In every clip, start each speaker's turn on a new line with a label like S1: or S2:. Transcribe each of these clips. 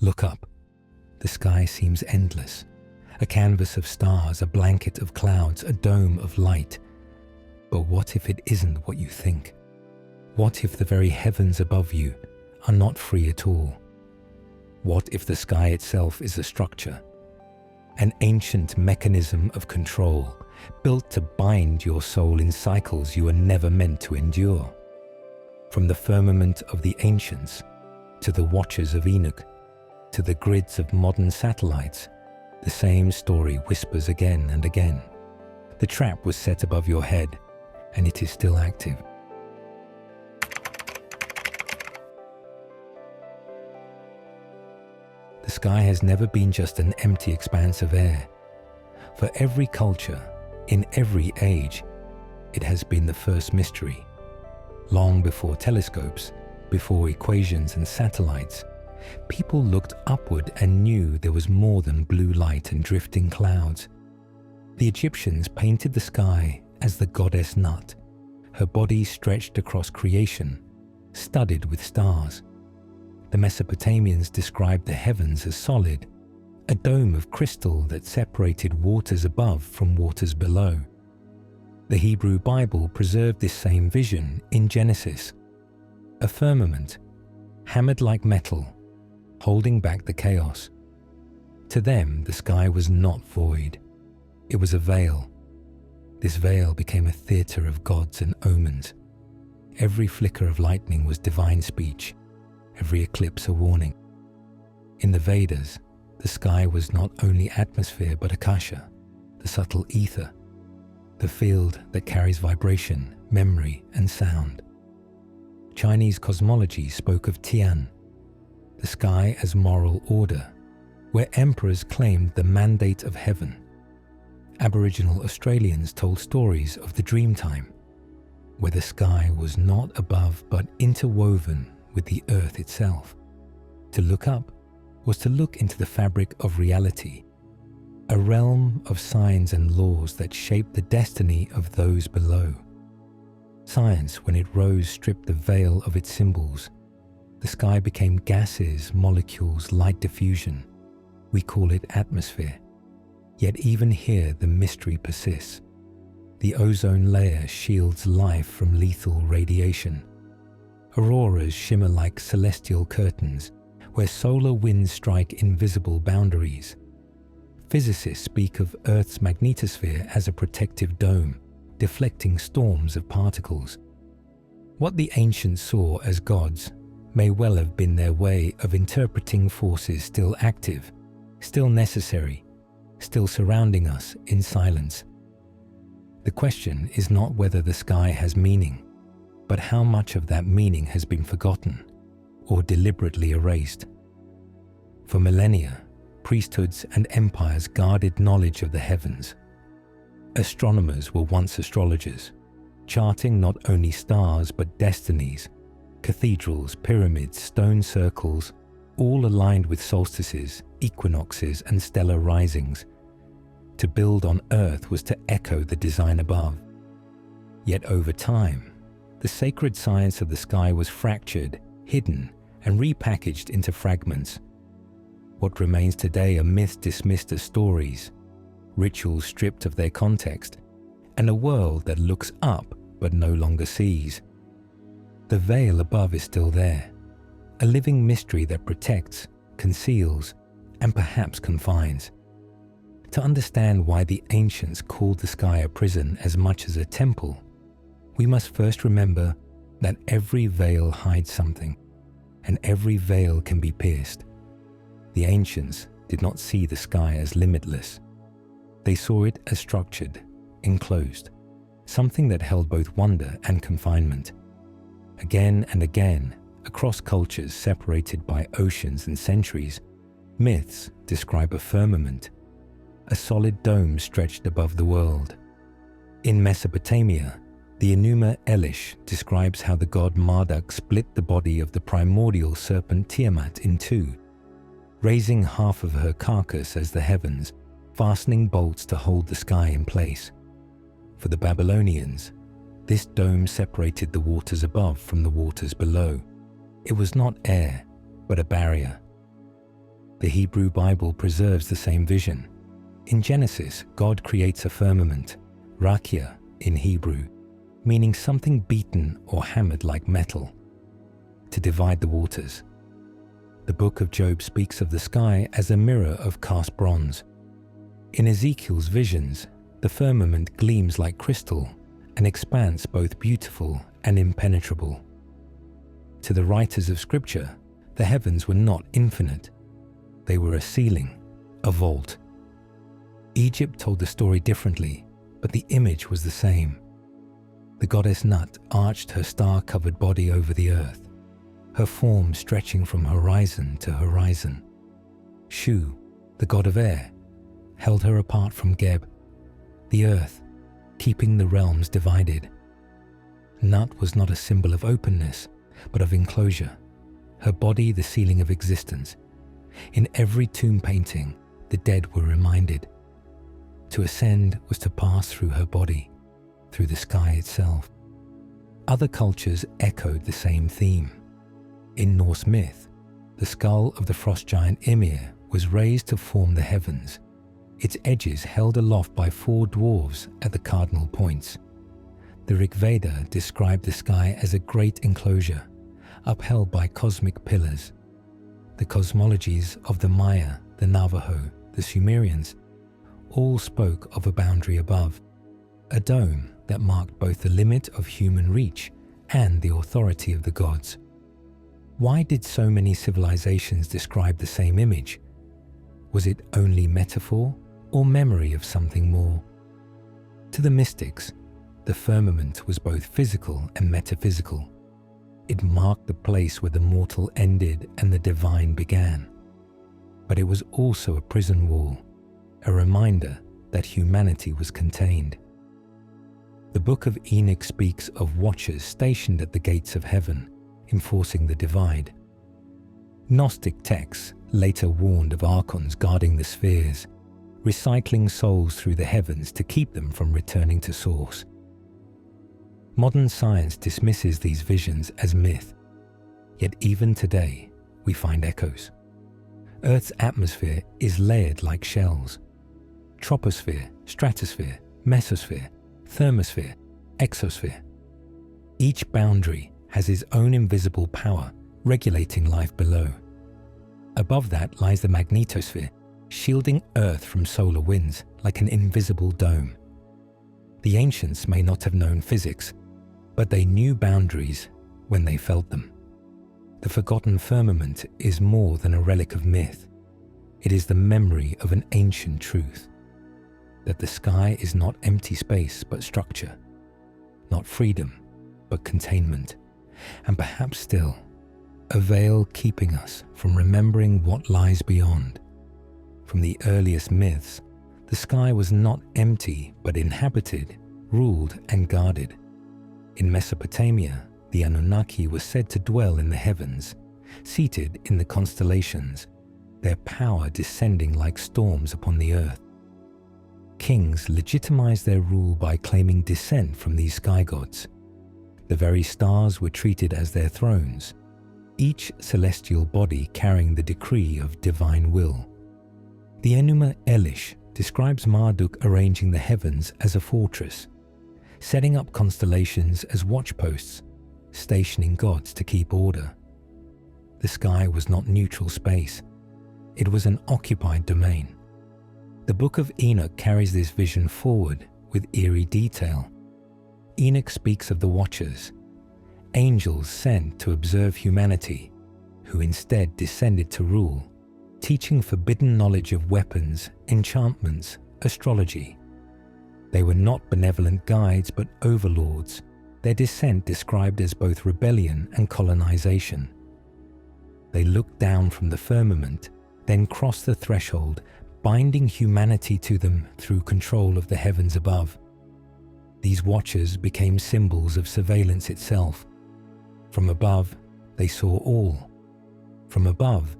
S1: Look up. The sky seems endless. A canvas of stars, a blanket of clouds, a dome of light. But what if it isn't what you think? What if the very heavens above you are not free at all? What if the sky itself is a structure? An ancient mechanism of control, built to bind your soul in cycles you were never meant to endure. From the firmament of the ancients, to the watchers of Enoch, to the grids of modern satellites, the same story whispers again and again. The trap was set above your head, and it is still active. The sky has never been just an empty expanse of air. For every culture, in every age, it has been the first mystery. Long before telescopes, before equations and satellites, people looked upward and knew there was more than blue light and drifting clouds. The Egyptians painted the sky as the goddess Nut, her body stretched across creation, studded with stars. The Mesopotamians described the heavens as solid, a dome of crystal that separated waters above from waters below. The Hebrew Bible preserved this same vision in Genesis, a firmament, hammered like metal, holding back the chaos. To them, the sky was not void. It was a veil. This veil became a theatre of gods and omens. Every flicker of lightning was divine speech, every eclipse a warning. In the Vedas, the sky was not only atmosphere but akasha, the subtle ether, the field that carries vibration, memory, and sound. Chinese cosmology spoke of Tian, the sky as moral order, where emperors claimed the mandate of heaven. Aboriginal Australians told stories of the dream time, where the sky was not above but interwoven with the earth itself. To look up was to look into the fabric of reality, a realm of signs and laws that shaped the destiny of those below. Science, when it rose, stripped the veil of its symbols. The sky became gases, molecules, light diffusion. We call it atmosphere. Yet even here the mystery persists. The ozone layer shields life from lethal radiation. Auroras shimmer like celestial curtains, where solar winds strike invisible boundaries. Physicists speak of Earth's magnetosphere as a protective dome, deflecting storms of particles. What the ancients saw as gods may well have been their way of interpreting forces still active, still necessary, still surrounding us in silence. The question is not whether the sky has meaning, but how much of that meaning has been forgotten or deliberately erased. For millennia, priesthoods and empires guarded knowledge of the heavens. Astronomers were once astrologers, charting not only stars but destinies. Cathedrals, pyramids, stone circles, all aligned with solstices, equinoxes, and stellar risings. To build on Earth was to echo the design above. Yet over time, the sacred science of the sky was fractured, hidden, and repackaged into fragments. What remains today are myths dismissed as stories, rituals stripped of their context, and a world that looks up but no longer sees. The veil above is still there, a living mystery that protects, conceals, and perhaps confines. To understand why the ancients called the sky a prison as much as a temple, we must first remember that every veil hides something, and every veil can be pierced. The ancients did not see the sky as limitless. They saw it as structured, enclosed, something that held both wonder and confinement. Again and again, across cultures separated by oceans and centuries, myths describe a firmament, a solid dome stretched above the world. In Mesopotamia, the Enuma Elish describes how the god Marduk split the body of the primordial serpent Tiamat in two, raising half of her carcass as the heavens, fastening bolts to hold the sky in place. For the Babylonians, this dome separated the waters above from the waters below. It was not air, but a barrier. The Hebrew Bible preserves the same vision. In Genesis, God creates a firmament, rakia in Hebrew, meaning something beaten or hammered like metal, to divide the waters. The book of Job speaks of the sky as a mirror of cast bronze. In Ezekiel's visions, the firmament gleams like crystal, an expanse both beautiful and impenetrable. To the writers of Scripture, the heavens were not infinite. They were a ceiling, a vault. Egypt told the story differently, but the image was the same. The goddess Nut arched her star-covered body over the earth, her form stretching from horizon to horizon. Shu, the god of air, held her apart from Geb, the earth, keeping the realms divided. Nut was not a symbol of openness, but of enclosure, her body the ceiling of existence. In every tomb painting, the dead were reminded. To ascend was to pass through her body, through the sky itself. Other cultures echoed the same theme. In Norse myth, the skull of the frost giant Ymir was raised to form the heavens, its edges held aloft by 4 dwarves at the cardinal points. The Rig Veda described the sky as a great enclosure, upheld by cosmic pillars. The cosmologies of the Maya, the Navajo, the Sumerians, all spoke of a boundary above, a dome that marked both the limit of human reach and the authority of the gods. Why did so many civilizations describe the same image? Was it only metaphor or memory of something more? To the mystics, the firmament was both physical and metaphysical. It marked the place where the mortal ended and the divine began. But it was also a prison wall, a reminder that humanity was contained. The Book of Enoch speaks of watchers stationed at the gates of heaven, enforcing the divide. Gnostic texts later warned of archons guarding the spheres, recycling souls through the heavens to keep them from returning to source. Modern science dismisses these visions as myth, yet even today we find echoes. Earth's atmosphere is layered like shells. Troposphere, stratosphere, mesosphere, thermosphere, exosphere. Each boundary has its own invisible power regulating life below. Above that lies the magnetosphere, shielding Earth from solar winds like an invisible dome. The ancients may not have known physics, but they knew boundaries when they felt them. The forgotten firmament is more than a relic of myth. It is the memory of an ancient truth, that the sky is not empty space but structure, not freedom but containment, and perhaps still a veil keeping us from remembering what lies beyond. From the earliest myths, the sky was not empty but inhabited, ruled and guarded. In Mesopotamia, the Anunnaki were said to dwell in the heavens, seated in the constellations, their power descending like storms upon the earth. Kings legitimized their rule by claiming descent from these sky gods. The very stars were treated as their thrones, each celestial body carrying the decree of divine will. The Enuma Elish describes Marduk arranging the heavens as a fortress, setting up constellations as watchposts, stationing gods to keep order. The sky was not neutral space. It was an occupied domain. The Book of Enoch carries this vision forward with eerie detail. Enoch speaks of the Watchers, angels sent to observe humanity, who instead descended to rule, teaching forbidden knowledge of weapons, enchantments, astrology. They were not benevolent guides but overlords, their descent described as both rebellion and colonization. They looked down from the firmament, then crossed the threshold, binding humanity to them through control of the heavens above. These watchers became symbols of surveillance itself. From above, they saw all. From above,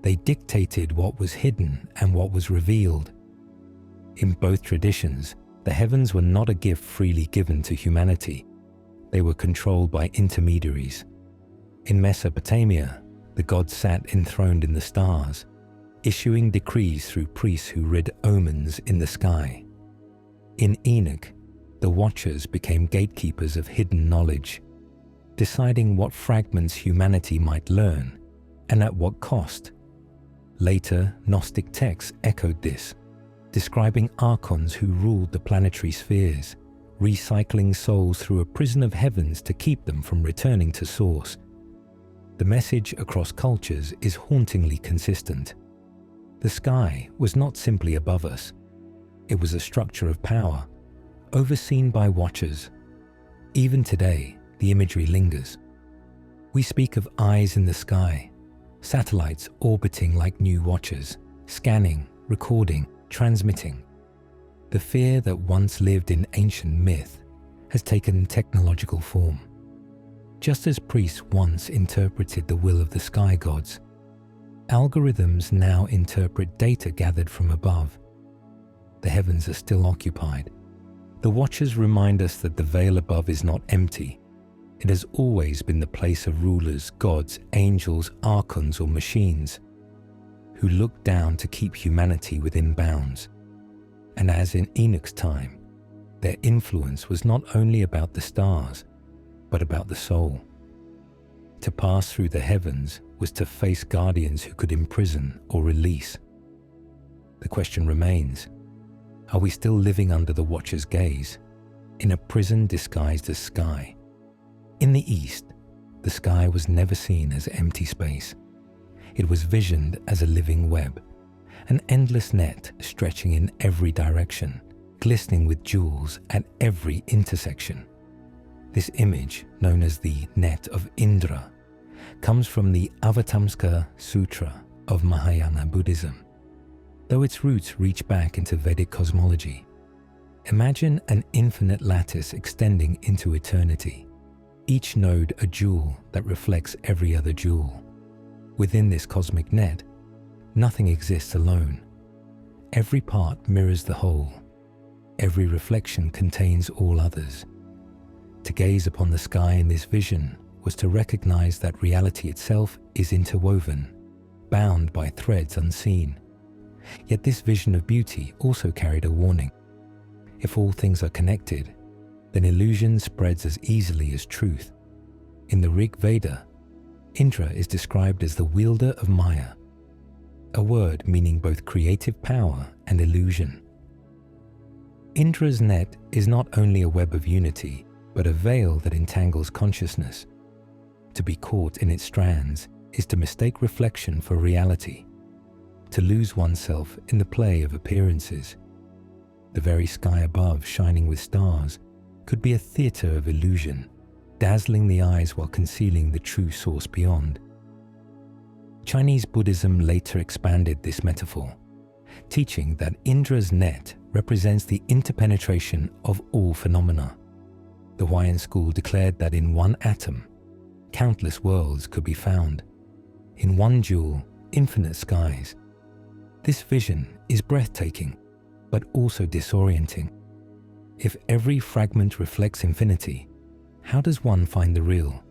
S1: they dictated what was hidden and what was revealed. In both traditions, the heavens were not a gift freely given to humanity. They were controlled by intermediaries. In Mesopotamia, the gods sat enthroned in the stars. issuing decrees through priests who read omens in the sky. In Enoch, the Watchers became gatekeepers of hidden knowledge, deciding what fragments humanity might learn and at what cost. Later, Gnostic texts echoed this, describing archons who ruled the planetary spheres, recycling souls through a prison of heavens to keep them from returning to source. The message across cultures is hauntingly consistent. The sky was not simply above us. It was a structure of power, overseen by Watchers. Even today, the imagery lingers. We speak of eyes in the sky, satellites orbiting like new Watchers, scanning, recording, transmitting. The fear that once lived in ancient myth has taken technological form. Just as priests once interpreted the will of the sky gods, algorithms now interpret data gathered from above. The heavens are still occupied. The Watchers remind us that the veil above is not empty. It has always been the place of rulers, gods, angels, archons, or machines, who look down to keep humanity within bounds. And as in Enoch's time, their influence was not only about the stars, but about the soul. To pass through the heavens was to face guardians who could imprison or release. The question remains, are we still living under the Watcher's gaze, in a prison disguised as sky? In the East, the sky was never seen as empty space. It was visioned as a living web, an endless net stretching in every direction, glistening with jewels at every intersection. This image, known as the net of Indra, comes from the Avatamsaka Sutra of Mahayana Buddhism, though its roots reach back into Vedic cosmology. Imagine an infinite lattice extending into eternity, each node a jewel that reflects every other jewel. Within this cosmic net, nothing exists alone. Every part mirrors the whole. Every reflection contains all others. To gaze upon the sky in this vision was to recognize that reality itself is interwoven, bound by threads unseen. Yet this vision of beauty also carried a warning. If all things are connected, then illusion spreads as easily as truth. In the Rig Veda, Indra is described as the wielder of Maya, a word meaning both creative power and illusion. Indra's net is not only a web of unity, but a veil that entangles consciousness. To be caught in its strands is to mistake reflection for reality, to lose oneself in the play of appearances. The very sky above, shining with stars, could be a theatre of illusion, dazzling the eyes while concealing the true source beyond. Chinese Buddhism later expanded this metaphor, teaching that Indra's net represents the interpenetration of all phenomena. The Huayan school declared that in one atom, countless worlds could be found. In one jewel, infinite skies. This vision is breathtaking, but also disorienting. If every fragment reflects infinity, how does one find the real?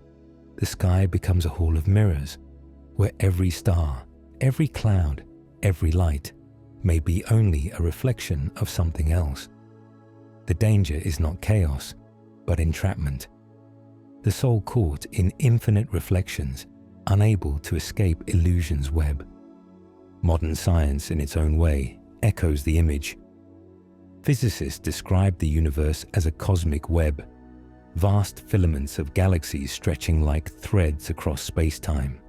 S1: The sky becomes a hall of mirrors, where every star, every cloud, every light may be only a reflection of something else. The danger is not chaos, but entrapment. The soul caught in infinite reflections, unable to escape illusion's web. Modern science, in its own way, echoes the image. Physicists describe the universe as a cosmic web, vast filaments of galaxies stretching like threads across space-time.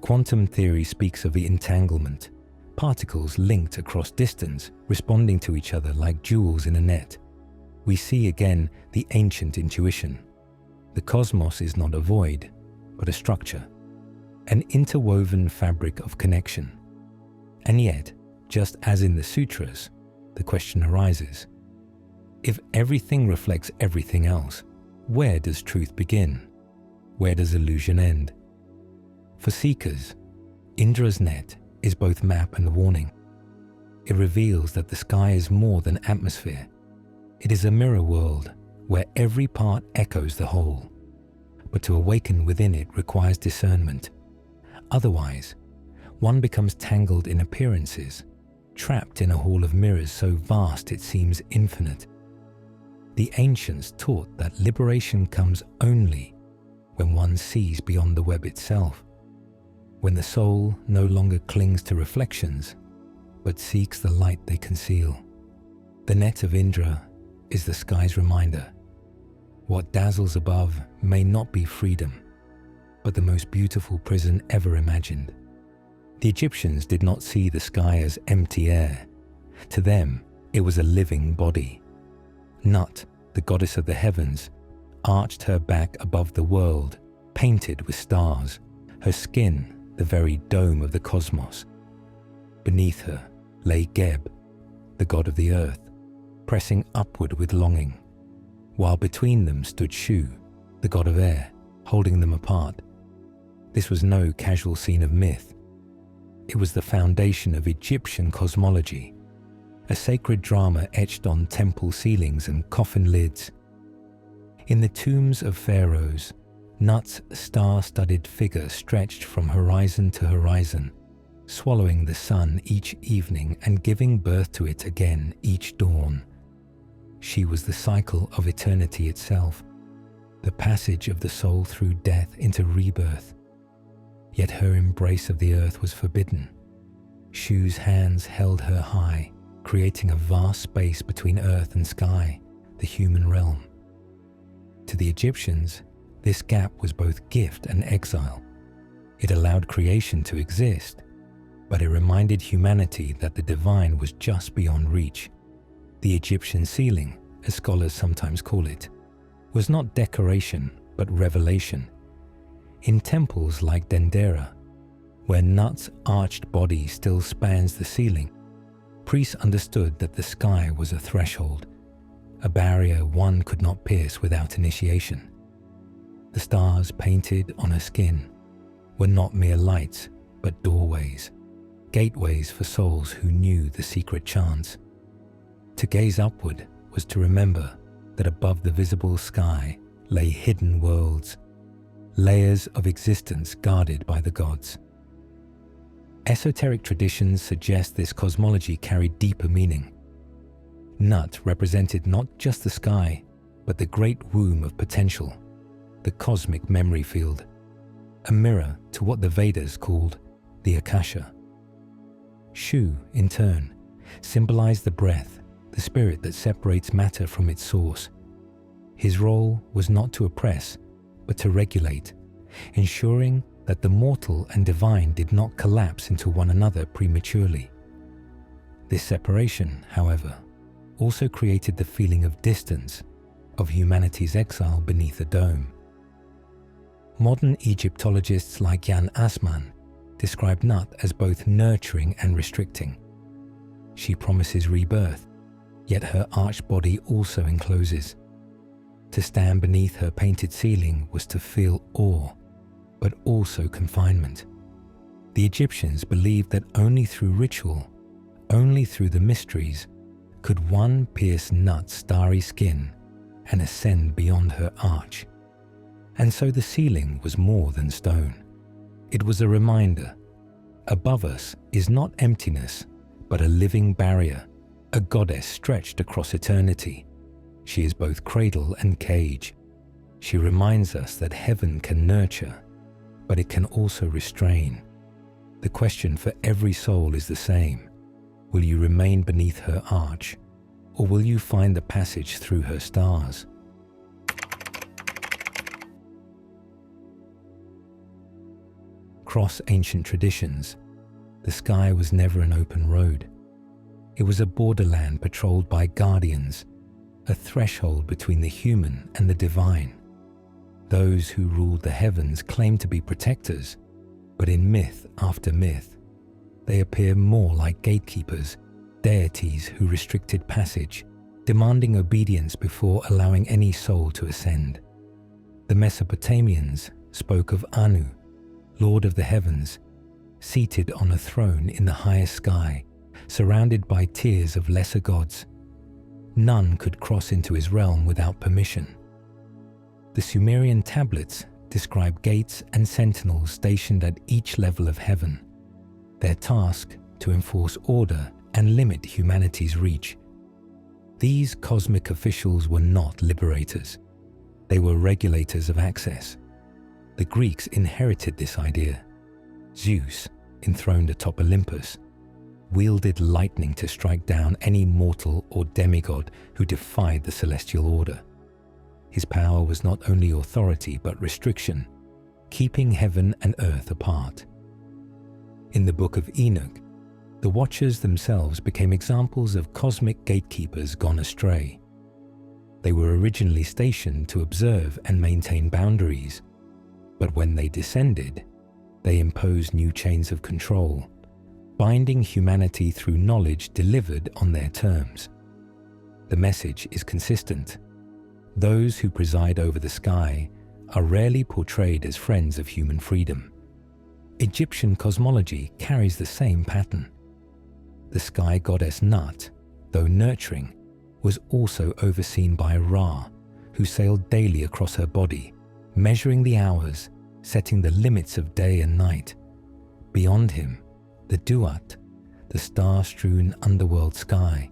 S1: Quantum theory speaks of the entanglement, particles linked across distance, responding to each other like jewels in a net. We see again the ancient intuition. The cosmos is not a void, but a structure, an interwoven fabric of connection. And yet, just as in the sutras, the question arises, if everything reflects everything else, where does truth begin? Where does illusion end? For seekers, Indra's net is both map and warning. It reveals that the sky is more than atmosphere. It is a mirror world where every part echoes the whole. But to awaken within it requires discernment. Otherwise, one becomes tangled in appearances, trapped in a hall of mirrors so vast it seems infinite. The ancients taught that liberation comes only when one sees beyond the web itself, when the soul no longer clings to reflections, but seeks the light they conceal. The net of Indra is the sky's reminder. What dazzles above may not be freedom, but the most beautiful prison ever imagined. The Egyptians did not see the sky as empty air. To them, it was a living body. Nut, the goddess of the heavens, arched her back above the world, painted with stars, her skin the very dome of the cosmos. Beneath her lay Geb, the god of the earth, pressing upward with longing, while between them stood Shu, the god of air, holding them apart. This was no casual scene of myth. It was the foundation of Egyptian cosmology, a sacred drama etched on temple ceilings and coffin lids. In the tombs of pharaohs, Nut's star-studded figure stretched from horizon to horizon, swallowing the sun each evening and giving birth to it again each dawn. She was the cycle of eternity itself, the passage of the soul through death into rebirth. Yet her embrace of the earth was forbidden. Shu's hands held her high, creating a vast space between earth and sky, the human realm. To the Egyptians, this gap was both gift and exile. It allowed creation to exist, but it reminded humanity that the divine was just beyond reach. The Egyptian ceiling, as scholars sometimes call it, was not decoration but revelation. In temples like Dendera, where Nut's arched body still spans the ceiling, priests understood that the sky was a threshold, a barrier one could not pierce without initiation. The stars painted on her skin were not mere lights, but doorways, gateways for souls who knew the secret chants. To gaze upward was to remember that above the visible sky lay hidden worlds, layers of existence guarded by the gods. Esoteric traditions suggest this cosmology carried deeper meaning. Nut represented not just the sky, but the great womb of potential, the cosmic memory field, a mirror to what the Vedas called the Akasha. Shu, in turn, symbolized the breath, the spirit that separates matter from its source. His role was not to oppress, but to regulate, ensuring that the mortal and divine did not collapse into one another prematurely. This separation, however, also created the feeling of distance, of humanity's exile beneath a dome. Modern Egyptologists like Jan Assmann describe Nut as both nurturing and restricting. She promises rebirth, yet her arched body also encloses. To stand beneath her painted ceiling was to feel awe, but also confinement. The Egyptians believed that only through ritual, only through the mysteries, could one pierce Nut's starry skin and ascend beyond her arch. And so the ceiling was more than stone. It was a reminder. Above us is not emptiness, but a living barrier, a goddess stretched across eternity. She is both cradle and cage. She reminds us that heaven can nurture, but it can also restrain. The question for every soul is the same. Will you remain beneath her arch, or will you find the passage through her stars? Across ancient traditions, the sky was never an open road. It was a borderland patrolled by guardians, a threshold between the human and the divine. Those who ruled the heavens claimed to be protectors, but in myth after myth, they appear more like gatekeepers, deities who restricted passage, demanding obedience before allowing any soul to ascend. The Mesopotamians spoke of Anu, Lord of the heavens, seated on a throne in the highest sky, surrounded by tiers of lesser gods. None could cross into his realm without permission. The Sumerian tablets describe gates and sentinels stationed at each level of heaven. their task to enforce order and limit humanity's reach. These cosmic officials were not liberators. They were regulators of access. The Greeks inherited this idea. Zeus, enthroned atop Olympus, wielded lightning to strike down any mortal or demigod who defied the celestial order. His power was not only authority but restriction, keeping heaven and earth apart. In the Book of Enoch, the Watchers themselves became examples of cosmic gatekeepers gone astray. They were originally stationed to observe and maintain boundaries, but when they descended, they imposed new chains of control, binding humanity through knowledge delivered on their terms. The message is consistent. Those who preside over the sky are rarely portrayed as friends of human freedom. Egyptian cosmology carries the same pattern. The sky goddess Nut, though nurturing, was also overseen by Ra, who sailed daily across her body, measuring the hours, setting the limits of day and night. Beyond him, the Duat, the star-strewn underworld sky,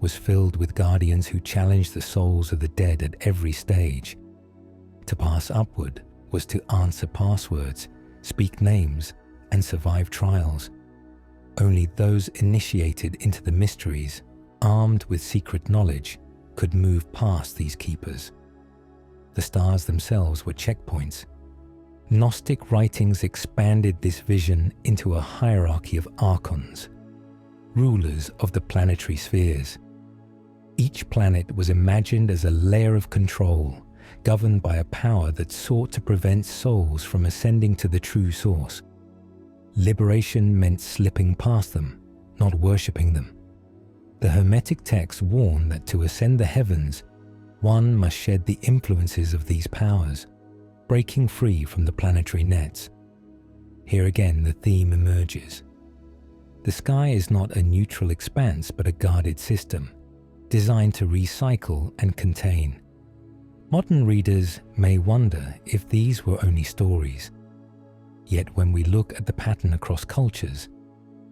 S1: was filled with guardians who challenged the souls of the dead at every stage. To pass upward was to answer passwords, speak names, and survive trials. Only those initiated into the mysteries, armed with secret knowledge, could move past these keepers. The stars themselves were checkpoints. Gnostic writings expanded this vision into a hierarchy of archons, rulers of the planetary spheres. Each planet was imagined as a layer of control, governed by a power that sought to prevent souls from ascending to the true source. Liberation meant slipping past them, not worshipping them. The Hermetic texts warn that to ascend the heavens, one must shed the influences of these powers, breaking free from the planetary nets. Here again the theme emerges. The sky is not a neutral expanse but a guarded system, designed to recycle and contain. Modern readers may wonder if these were only stories. Yet when we look at the pattern across cultures,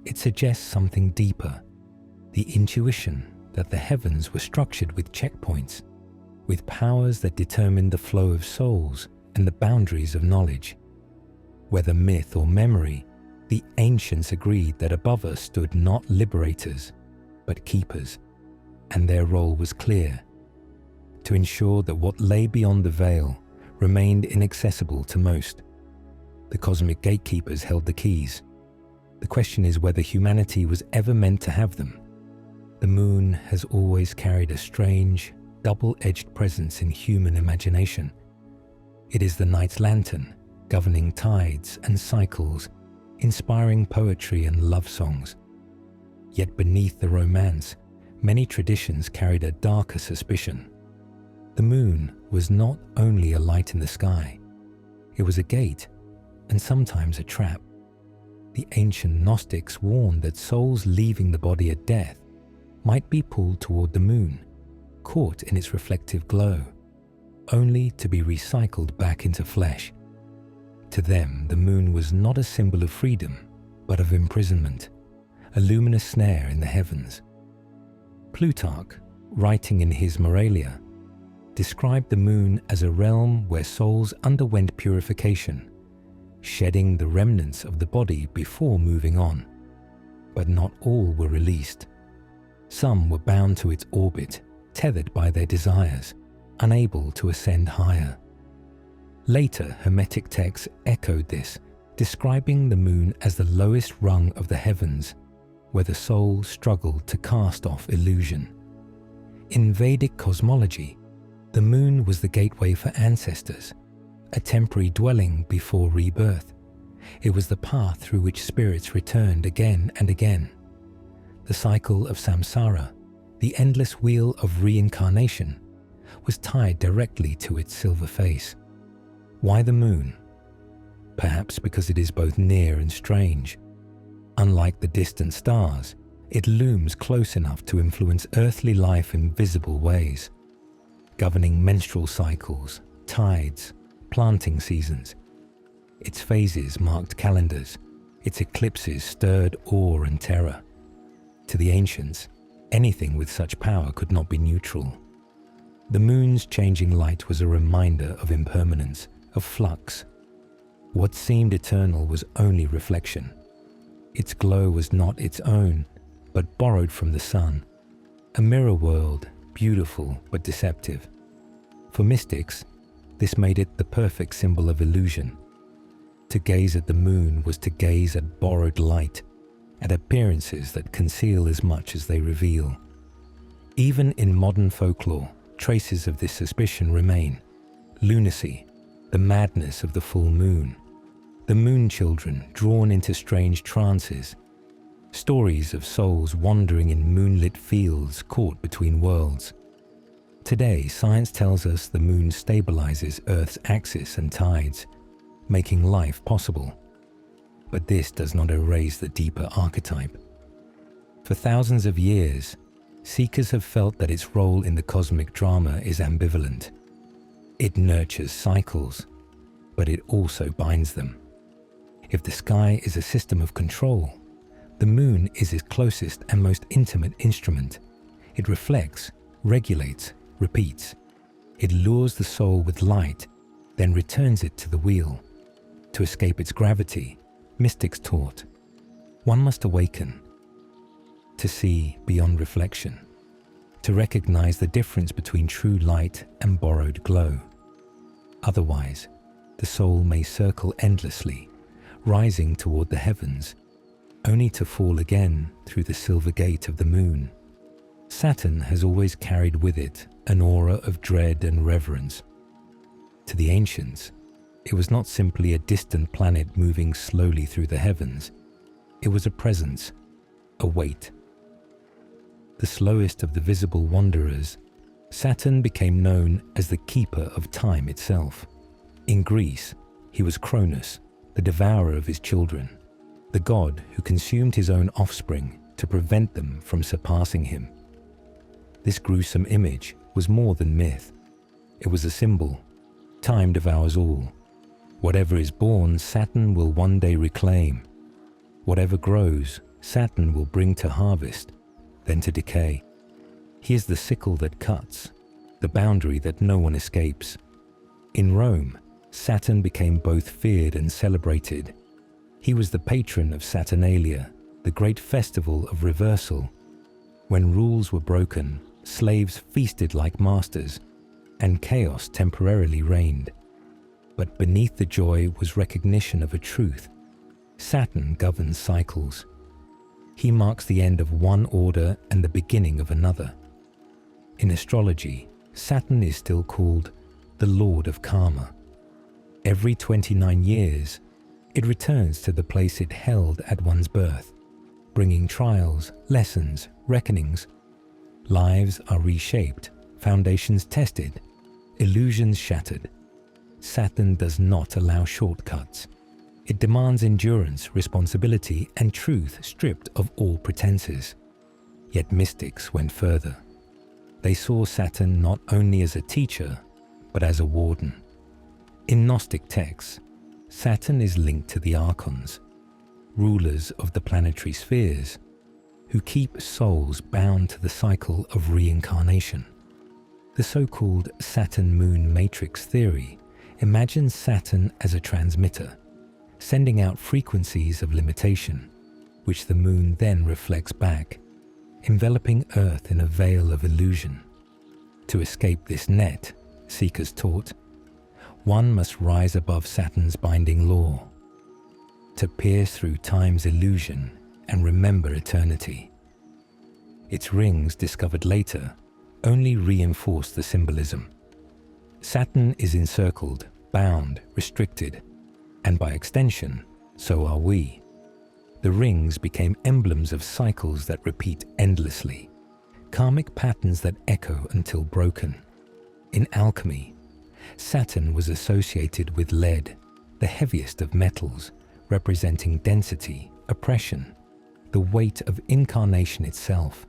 S1: it suggests something deeper, the intuition that the heavens were structured with checkpoints, with powers that determined the flow of souls and the boundaries of knowledge. Whether myth or memory, the ancients agreed that above us stood not liberators, but keepers, and their role was clear: to ensure that what lay beyond the veil remained inaccessible to most. The cosmic gatekeepers held the keys. The question is whether humanity was ever meant to have them. The moon has always carried a strange, double-edged presence in human imagination. It is the night's lantern, governing tides and cycles, inspiring poetry and love songs. Yet beneath the romance, many traditions carried a darker suspicion. The moon was not only a light in the sky, it was a gate, and sometimes a trap. The ancient Gnostics warned that souls leaving the body at death might be pulled toward the moon, caught in its reflective glow, only to be recycled back into flesh. To them, the moon was not a symbol of freedom, but of imprisonment, a luminous snare in the heavens. Plutarch, writing in his Moralia, described the moon as a realm where souls underwent purification, shedding the remnants of the body before moving on. But not all were released. Some were bound to its orbit, tethered by their desires, unable to ascend higher. Later, Hermetic texts echoed this, describing the moon as the lowest rung of the heavens, where the soul struggled to cast off illusion. In Vedic cosmology, the moon was the gateway for ancestors, a temporary dwelling before rebirth. It was the path through which spirits returned again and again. The cycle of samsara, the endless wheel of reincarnation, was tied directly to its silver face. Why the moon? Perhaps because it is both near and strange. Unlike the distant stars, it looms close enough to influence earthly life in visible ways, governing menstrual cycles, tides, planting seasons. Its phases marked calendars, Its eclipses stirred awe and terror. To the ancients, anything with such power could not be neutral. The moon's changing light was a reminder of impermanence, of flux. What seemed eternal was only reflection. Its glow was not its own, but borrowed from the sun. A mirror world, beautiful but deceptive. For mystics, this made it the perfect symbol of illusion. To gaze at the moon was to gaze at borrowed light, at appearances that conceal as much as they reveal. Even in modern folklore, traces of this suspicion remain. Lunacy, the madness of the full moon. The moon children drawn into strange trances. Stories of souls wandering in moonlit fields caught between worlds. Today, science tells us the moon stabilizes Earth's axis and tides, making life possible. But this does not erase the deeper archetype. For thousands of years, seekers have felt that its role in the cosmic drama is ambivalent. It nurtures cycles, but it also binds them. If the sky is a system of control, the moon is its closest and most intimate instrument. It reflects, regulates, repeats. It lures the soul with light, then returns it to the wheel. To escape its gravity, mystics taught, one must awaken, to see beyond reflection, to recognize the difference between true light and borrowed glow. Otherwise, the soul may circle endlessly, rising toward the heavens, only to fall again through the silver gate of the moon. Saturn has always carried with it an aura of dread and reverence. To the ancients, it was not simply a distant planet moving slowly through the heavens. It was a presence, a weight. The slowest of the visible wanderers, Saturn became known as the keeper of time itself. In Greece, he was Cronus, the devourer of his children, the god who consumed his own offspring to prevent them from surpassing him. This gruesome image was more than myth. It was a symbol. Time devours all. Whatever is born, Saturn will one day reclaim. Whatever grows, Saturn will bring to harvest, then to decay. He is the sickle that cuts, the boundary that no one escapes. In Rome, Saturn became both feared and celebrated. He was the patron of Saturnalia, the great festival of reversal. When rules were broken, slaves feasted like masters, and chaos temporarily reigned. But beneath the joy was recognition of a truth. Saturn governs cycles. He marks the end of one order and the beginning of another. In astrology, Saturn is still called the Lord of Karma. Every 29 years, it returns to the place it held at one's birth, bringing trials, lessons, reckonings. Lives are reshaped, foundations tested, illusions shattered. Saturn does not allow shortcuts. It demands endurance, responsibility, and truth stripped of all pretenses. Yet mystics went further. They saw Saturn not only as a teacher, but as a warden. In Gnostic texts, Saturn is linked to the archons, rulers of the planetary spheres, who keep souls bound to the cycle of reincarnation. The so-called Saturn-Moon matrix theory imagines Saturn as a transmitter, sending out frequencies of limitation, which the moon then reflects back, enveloping Earth in a veil of illusion. To escape this net, seekers taught, one must rise above Saturn's binding law, to pierce through time's illusion and remember eternity. Its rings, discovered later, only reinforce the symbolism. Saturn is encircled, bound, restricted, and by extension, so are we. The rings became emblems of cycles that repeat endlessly, karmic patterns that echo until broken. In alchemy, Saturn was associated with lead, the heaviest of metals, representing density, oppression, the weight of incarnation itself.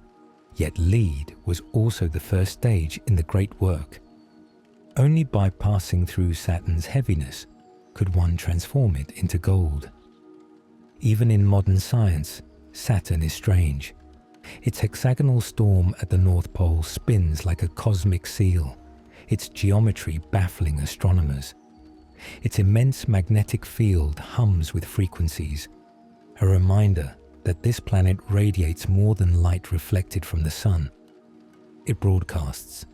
S1: Yet lead was also the first stage in the great work. Only by passing through Saturn's heaviness could one transform it into gold. Even in modern science, Saturn is strange. Its hexagonal storm at the North Pole spins like a cosmic seal, its geometry baffling astronomers. Its immense magnetic field hums with frequencies, a reminder that this planet radiates more than light reflected from the sun. It broadcasts.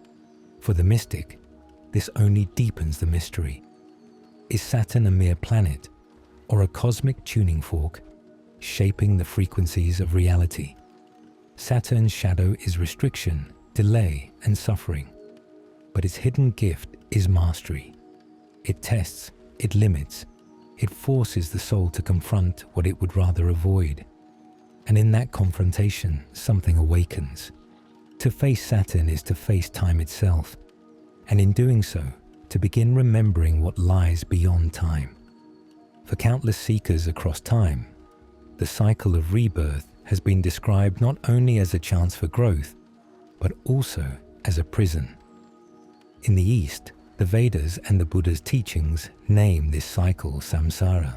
S1: For the mystic, this only deepens the mystery. Is Saturn a mere planet, or a cosmic tuning fork, shaping the frequencies of reality? Saturn's shadow is restriction, delay, and suffering. But its hidden gift is mastery. It tests, it limits, it forces the soul to confront what it would rather avoid. And in that confrontation, something awakens. To face Saturn is to face time itself, and in doing so, to begin remembering what lies beyond time. For countless seekers across time, the cycle of rebirth has been described not only as a chance for growth, but also as a prison. In the East, the Vedas and the Buddha's teachings name this cycle samsara,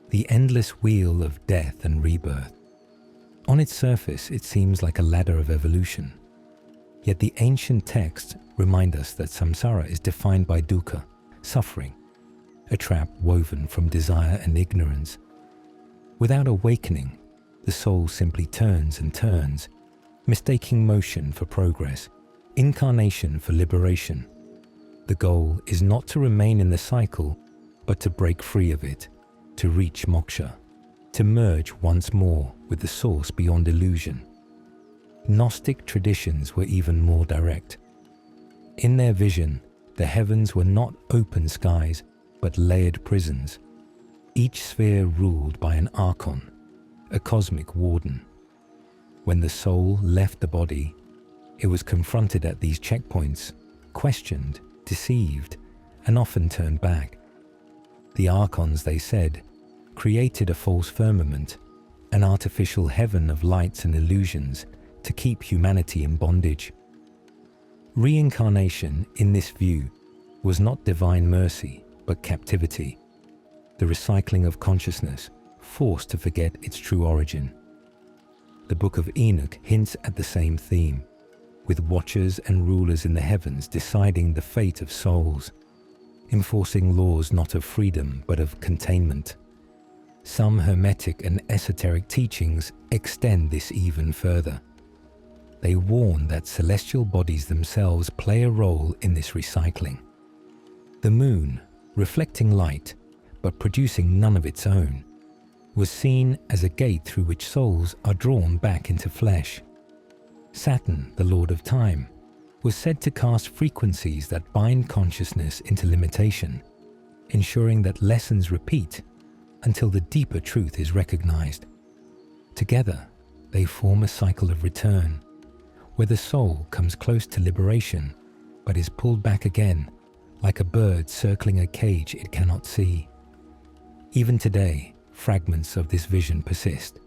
S1: the endless wheel of death and rebirth. On its surface, it seems like a ladder of evolution. Yet the ancient texts remind us that samsara is defined by dukkha, suffering, a trap woven from desire and ignorance. Without awakening, the soul simply turns and turns, mistaking motion for progress, incarnation for liberation. The goal is not to remain in the cycle, but to break free of it, to reach moksha, to merge once more with the source beyond illusion. Gnostic traditions were even more direct. In their vision, the heavens were not open skies, but layered prisons, each sphere ruled by an archon, a cosmic warden. When the soul left the body, it was confronted at these checkpoints, questioned, deceived, and often turned back. The archons, they said, created a false firmament, an artificial heaven of lights and illusions to keep humanity in bondage. Reincarnation, in this view, was not divine mercy, but captivity, the recycling of consciousness, forced to forget its true origin. The Book of Enoch hints at the same theme, with watchers and rulers in the heavens deciding the fate of souls, enforcing laws not of freedom but of containment. Some hermetic and esoteric teachings extend this even further. They warn that celestial bodies themselves play a role in this recycling. The moon, reflecting light but producing none of its own, was seen as a gate through which souls are drawn back into flesh. Saturn, the Lord of Time, was said to cast frequencies that bind consciousness into limitation, ensuring that lessons repeat until the deeper truth is recognized. Together, they form a cycle of return, where the soul comes close to liberation, but is pulled back again, like a bird circling a cage it cannot see. Even today, fragments of this vision persist.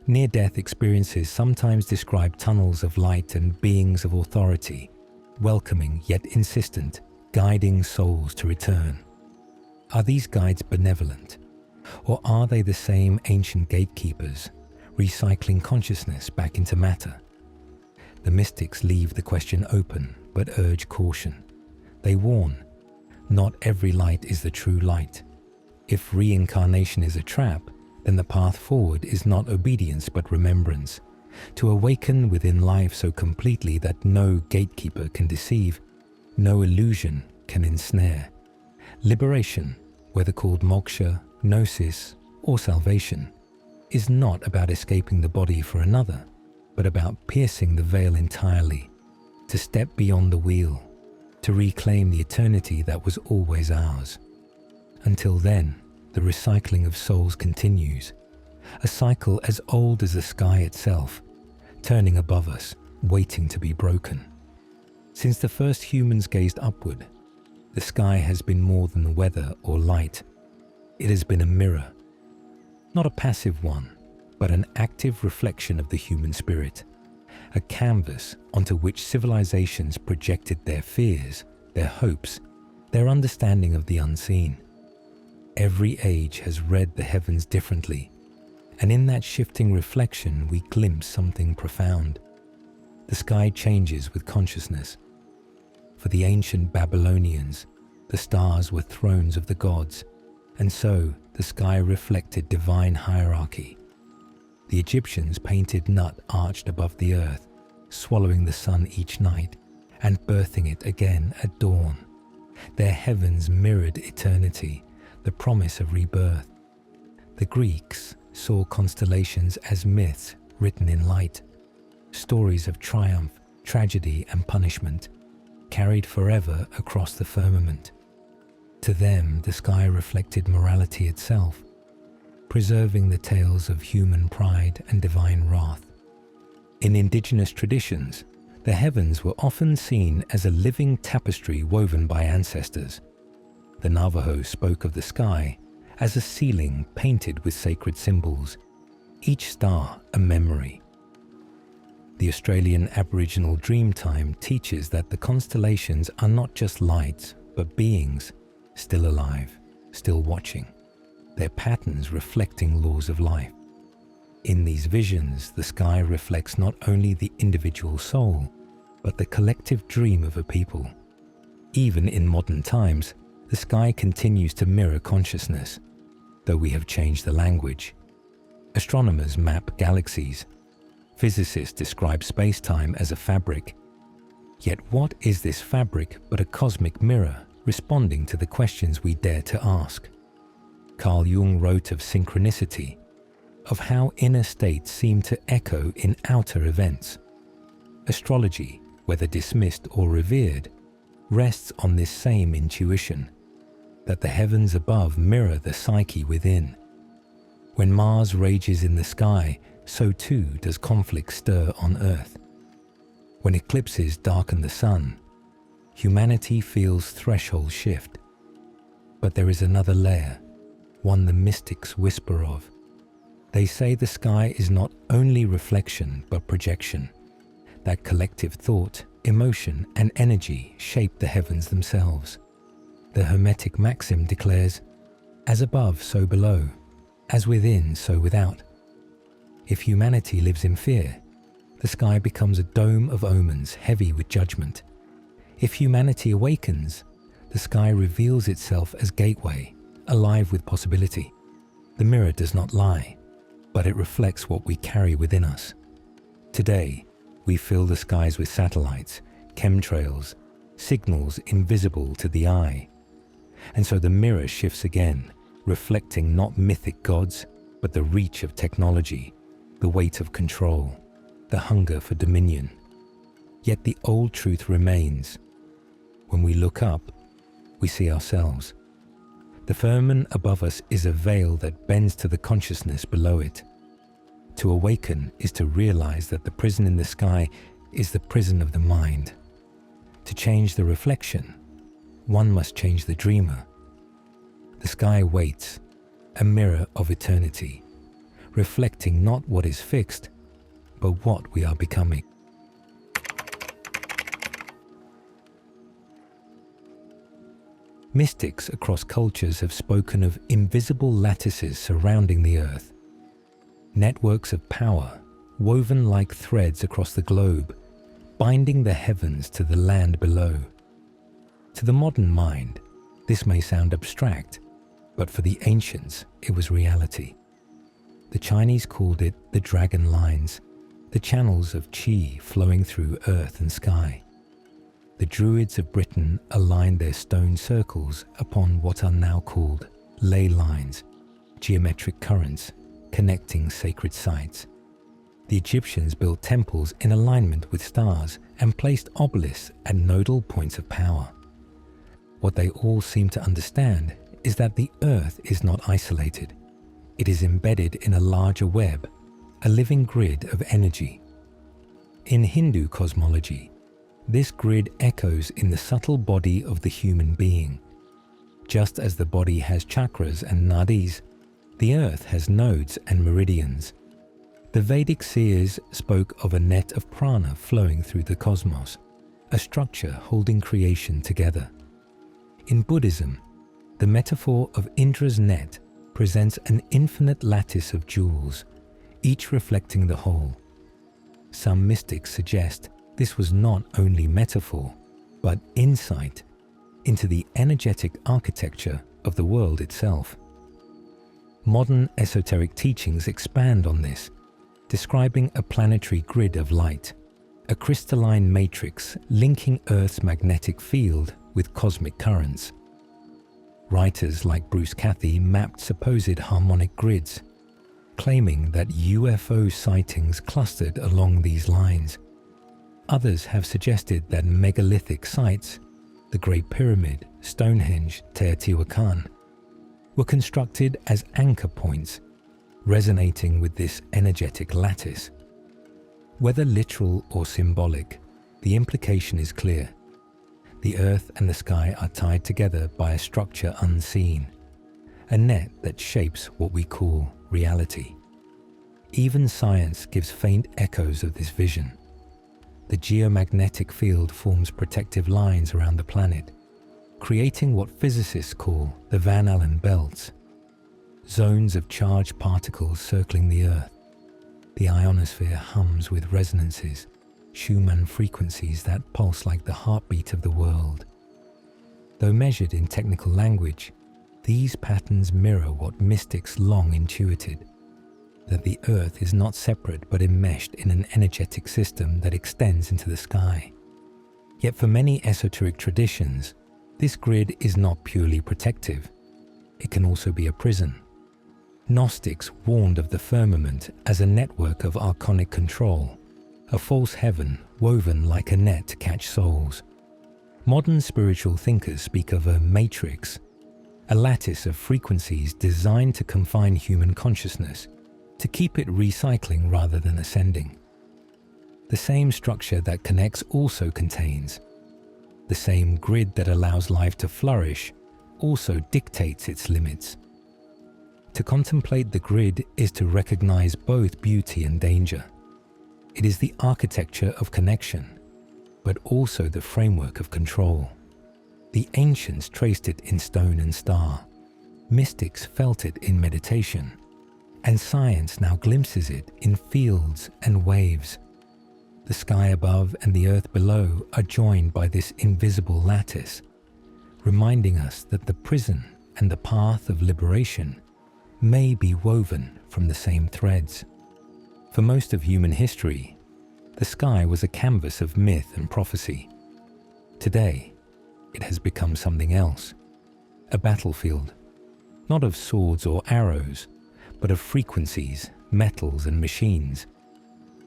S1: Near-death experiences sometimes describe tunnels of light and beings of authority, welcoming yet insistent, guiding souls to return. Are these guides benevolent, or are they the same ancient gatekeepers, recycling consciousness back into matter? The mystics leave the question open, but urge caution. They warn, not every light is the true light. If reincarnation is a trap, then the path forward is not obedience but remembrance, to awaken within life so completely that no gatekeeper can deceive, no illusion can ensnare. Liberation, whether called moksha, gnosis, or salvation, is not about escaping the body for another, but about piercing the veil entirely, to step beyond the wheel, to reclaim the eternity that was always ours. Until then, the recycling of souls continues, a cycle as old as the sky itself, turning above us, waiting to be broken. Since the first humans gazed upward, the sky has been more than weather or light. It has been a mirror, not a passive one, but an active reflection of the human spirit, a canvas onto which civilizations projected their fears, their hopes, their understanding of the unseen. Every age has read the heavens differently, and in that shifting reflection we glimpse something profound. The sky changes with consciousness. For the ancient Babylonians, the stars were thrones of the gods, and so the sky reflected divine hierarchy. The Egyptians painted Nut arched above the earth, swallowing the sun each night and birthing it again at dawn. Their heavens mirrored eternity, the promise of rebirth. The Greeks saw constellations as myths written in light, stories of triumph, tragedy, and punishment, carried forever across the firmament. To them, the sky reflected morality itself, preserving the tales of human pride and divine wrath. In indigenous traditions, the heavens were often seen as a living tapestry woven by ancestors. The Navajo spoke of the sky as a ceiling painted with sacred symbols, each star a memory. The Australian Aboriginal Dreamtime teaches that the constellations are not just lights, but beings, still alive, still watching, their patterns reflecting laws of life. In these visions, the sky reflects not only the individual soul, but the collective dream of a people. Even in modern times, the sky continues to mirror consciousness, though we have changed the language. Astronomers map galaxies. Physicists describe space-time as a fabric. Yet what is this fabric but a cosmic mirror responding to the questions we dare to ask? Carl Jung wrote of synchronicity, of how inner states seem to echo in outer events. Astrology, whether dismissed or revered, rests on this same intuition, that the heavens above mirror the psyche within. When Mars rages in the sky, so too does conflict stir on Earth. When eclipses darken the sun, humanity feels thresholds shift. But there is another layer, one the mystics whisper of. They say the sky is not only reflection but projection, that collective thought, emotion, and energy shape the heavens themselves. The Hermetic maxim declares, "As above, so below, as within, so without." If humanity lives in fear, the sky becomes a dome of omens heavy with judgment. If humanity awakens, the sky reveals itself as gateway, alive with possibility. The mirror does not lie, but it reflects what we carry within us. Today, we fill the skies with satellites, chemtrails, signals invisible to the eye. And so the mirror shifts again, reflecting not mythic gods, but the reach of technology, the weight of control, the hunger for dominion. Yet the old truth remains. When we look up, we see ourselves. The firmament above us is a veil that bends to the consciousness below it. To awaken is to realize that the prison in the sky is the prison of the mind. To change the reflection, one must change the dreamer. The sky waits, a mirror of eternity, reflecting not what is fixed, but what we are becoming. Mystics across cultures have spoken of invisible lattices surrounding the earth, networks of power woven like threads across the globe, binding the heavens to the land below. To the modern mind, this may sound abstract, but for the ancients, it was reality. The Chinese called it the dragon lines, the channels of qi flowing through earth and sky. The Druids of Britain aligned their stone circles upon what are now called ley lines, geometric currents connecting sacred sites. The Egyptians built temples in alignment with stars and placed obelisks at nodal points of power. What they all seem to understand is that the earth is not isolated. It is embedded in a larger web, a living grid of energy. In Hindu cosmology, this grid echoes in the subtle body of the human being. Just as the body has chakras and nadis, the earth has nodes and meridians. The Vedic seers spoke of a net of prana flowing through the cosmos, a structure holding creation together. In Buddhism, The metaphor of Indra's net presents an infinite lattice of jewels, each reflecting the whole. Some mystics suggest this was not only metaphor, but insight into the energetic architecture of the world itself. Modern esoteric teachings expand on this, describing a planetary grid of light, a crystalline matrix linking Earth's magnetic field with cosmic currents. Writers like Bruce Cathy mapped supposed harmonic grids, claiming that UFO sightings clustered along these lines. Others have suggested that megalithic sites, the Great Pyramid, Stonehenge, Teotihuacan, were constructed as anchor points, resonating with this energetic lattice. Whether literal or symbolic, the implication is clear. The earth and the sky are tied together by a structure unseen, a net that shapes what we call reality. Even science gives faint echoes of this vision. The geomagnetic field forms protective lines around the planet, creating what physicists call the Van Allen belts, zones of charged particles circling the Earth. The ionosphere hums with resonances, Schumann frequencies that pulse like the heartbeat of the world. Though measured in technical language, these patterns mirror what mystics long intuited, that the Earth is not separate but enmeshed in an energetic system that extends into the sky. Yet for many esoteric traditions, this grid is not purely protective. It can also be a prison. Gnostics warned of the firmament as a network of archonic control, a false heaven woven like a net to catch souls. Modern spiritual thinkers speak of a matrix, a lattice of frequencies designed to confine human consciousness, to keep it recycling rather than ascending. The same structure that connects also contains. The same grid that allows life to flourish also dictates its limits. To contemplate the grid is to recognize both beauty and danger. It is the architecture of connection, but also the framework of control. The ancients traced it in stone and star. Mystics felt it in meditation, and science now glimpses it in fields and waves. The sky above and the earth below are joined by this invisible lattice, reminding us that the prison and the path of liberation may be woven from the same threads. For most of human history, the sky was a canvas of myth and prophecy. Today, it has become something else, a battlefield, not of swords or arrows, but of frequencies, metals and machines.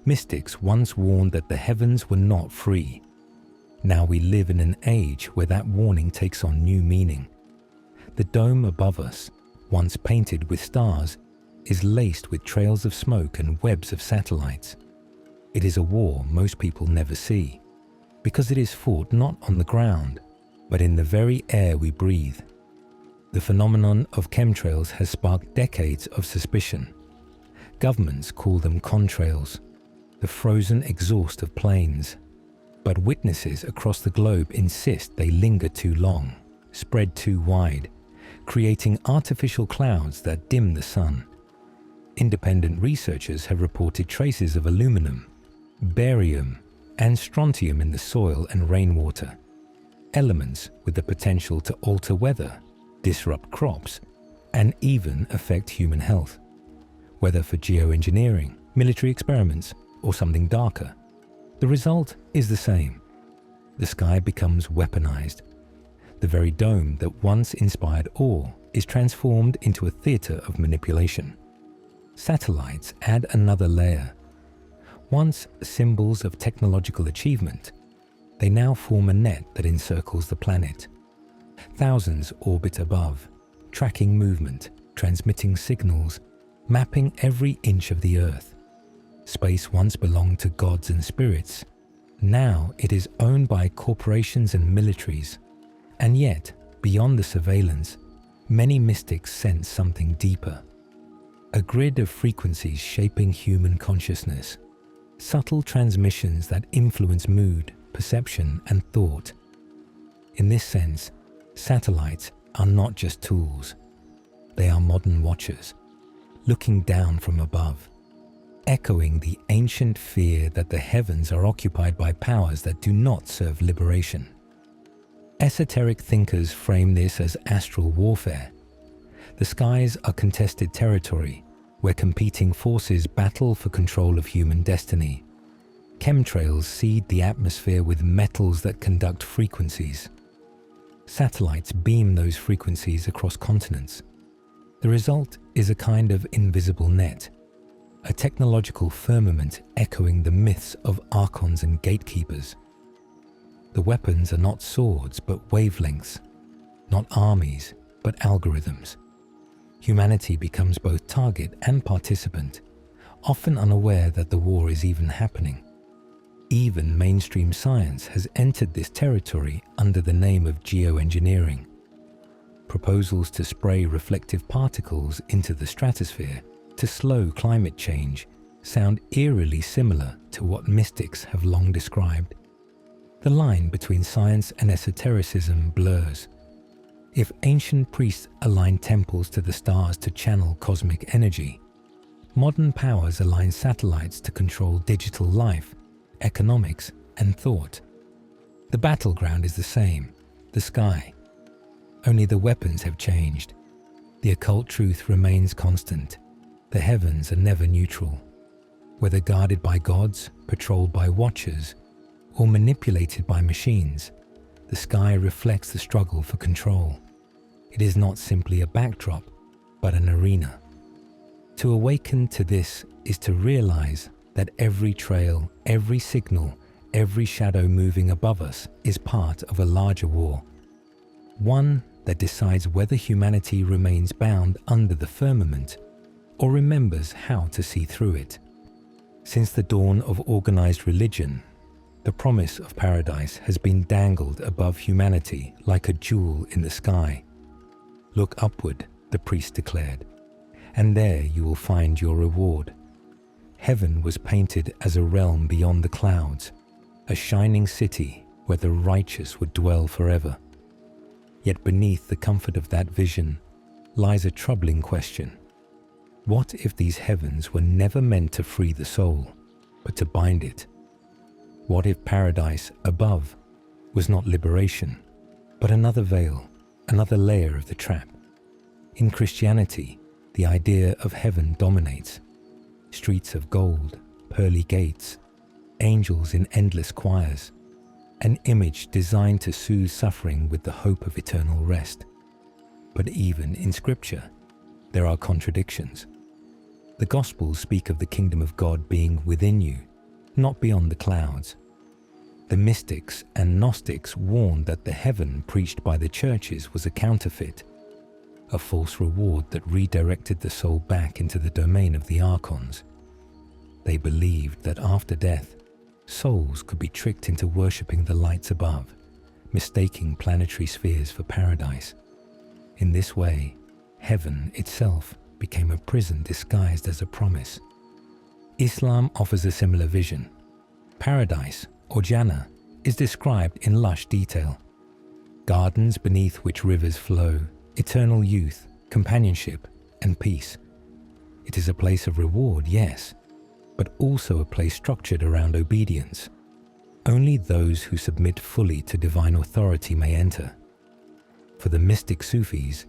S1: Mystics once warned that the heavens were not free. Now we live in an age where that warning takes on new meaning. The dome above us, once painted with stars, is laced with trails of smoke and webs of satellites. It is a war most people never see, because it is fought not on the ground, but in the very air we breathe. The phenomenon of chemtrails has sparked decades of suspicion. Governments call them contrails, the frozen exhaust of planes. But witnesses across the globe insist they linger too long, spread too wide, creating artificial clouds that dim the sun. Independent researchers have reported traces of aluminum, barium, and strontium in the soil and rainwater, elements with the potential to alter weather, disrupt crops, and even affect human health. Whether for geoengineering, military experiments, or something darker, the result is the same. The sky becomes weaponized. The very dome that once inspired awe is transformed into a theater of manipulation. Satellites add another layer. Once symbols of technological achievement, they now form a net that encircles the planet. Thousands orbit above, tracking movement, transmitting signals, mapping every inch of the Earth. Space once belonged to gods and spirits. Now it is owned by corporations and militaries. And yet, beyond the surveillance, many mystics sense something deeper. A grid of frequencies shaping human consciousness. Subtle transmissions that influence mood, perception, and thought. In this sense, satellites are not just tools. They are modern watchers, looking down from above, echoing the ancient fear that the heavens are occupied by powers that do not serve liberation. Esoteric thinkers frame this as astral warfare. The skies are contested territory where competing forces battle for control of human destiny. Chemtrails seed the atmosphere with metals that conduct frequencies. Satellites beam those frequencies across continents. The result is a kind of invisible net, a technological firmament echoing the myths of archons and gatekeepers. The weapons are not swords but wavelengths, not armies but algorithms. Humanity becomes both target and participant, often unaware that the war is even happening. Even mainstream science has entered this territory under the name of geoengineering. Proposals to spray reflective particles into the stratosphere to slow climate change sound eerily similar to what mystics have long described. The line between science and esotericism blurs. If ancient priests aligned temples to the stars to channel cosmic energy, modern powers align satellites to control digital life, economics, and thought. The battleground is the same, the sky. Only the weapons have changed. The occult truth remains constant. The heavens are never neutral. Whether guarded by gods, patrolled by watchers, or manipulated by machines, the sky reflects the struggle for control. It is not simply a backdrop, but an arena. To awaken to this is to realize that every trail, every signal, every shadow moving above us is part of a larger war. One that decides whether humanity remains bound under the firmament or remembers how to see through it. Since the dawn of organized religion, the promise of paradise has been dangled above humanity like a jewel in the sky. Look upward, the priest declared, and there you will find your reward. Heaven was painted as a realm beyond the clouds, a shining city where the righteous would dwell forever. Yet beneath the comfort of that vision lies a troubling question. What if these heavens were never meant to free the soul, but to bind it? What if paradise above was not liberation, but another veil, another layer of the trap? In Christianity, the idea of heaven dominates. Streets of gold, pearly gates, angels in endless choirs, an image designed to soothe suffering with the hope of eternal rest. But even in Scripture, there are contradictions. The Gospels speak of the kingdom of God being within you, not beyond the clouds. The mystics and Gnostics warned that the heaven preached by the churches was a counterfeit, a false reward that redirected the soul back into the domain of the archons. They believed that after death, souls could be tricked into worshipping the lights above, mistaking planetary spheres for paradise. In this way, heaven itself became a prison disguised as a promise. Islam offers a similar vision. Paradise, or Jannah, is described in lush detail. Gardens beneath which rivers flow, eternal youth, companionship, and peace. It is a place of reward, yes, but also a place structured around obedience. Only those who submit fully to divine authority may enter. For the mystic Sufis,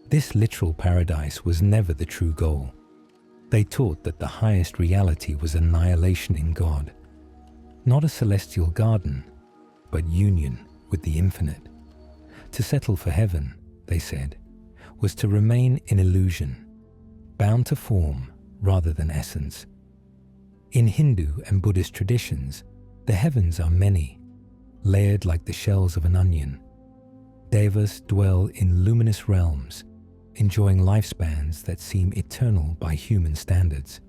S1: this literal paradise was never the true goal. They taught that the highest reality was annihilation in God. Not a celestial garden, but union with the infinite. To settle for heaven, they said, was to remain in illusion, bound to form rather than essence. In Hindu and Buddhist traditions, the heavens are many, layered like the shells of an onion. Devas dwell in luminous realms, enjoying lifespans that seem eternal by human standards.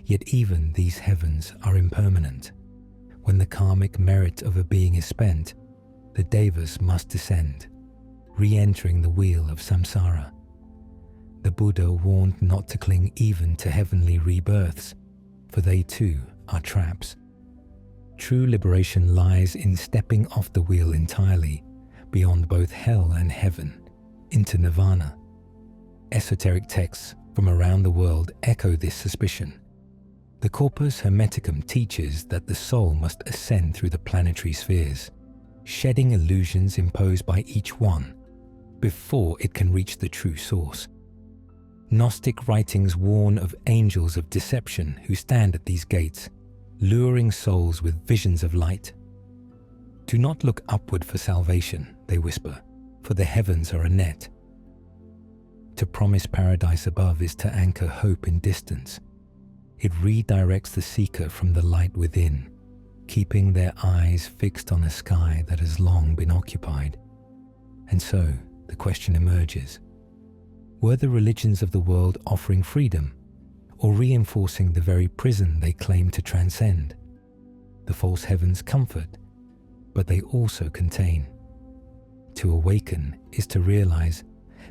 S1: Yet even these heavens are impermanent. When the karmic merit of a being is spent, the devas must descend, re-entering the wheel of samsara. The Buddha warned not to cling even to heavenly rebirths, for they too are traps. True liberation lies in stepping off the wheel entirely, beyond both hell and heaven, into nirvana. Esoteric texts from around the world echo this suspicion. The Corpus Hermeticum teaches that the soul must ascend through the planetary spheres, shedding illusions imposed by each one before it can reach the true source. Gnostic writings warn of angels of deception who stand at these gates, luring souls with visions of light. "Do not look upward for salvation," they whisper, "for the heavens are a net." To promise paradise above is to anchor hope in distance. It redirects the seeker from the light within, keeping their eyes fixed on a sky that has long been occupied. And so, the question emerges: were the religions of the world offering freedom, or reinforcing the very prison they claim to transcend? The false heavens comfort, but they also contain. To awaken is to realize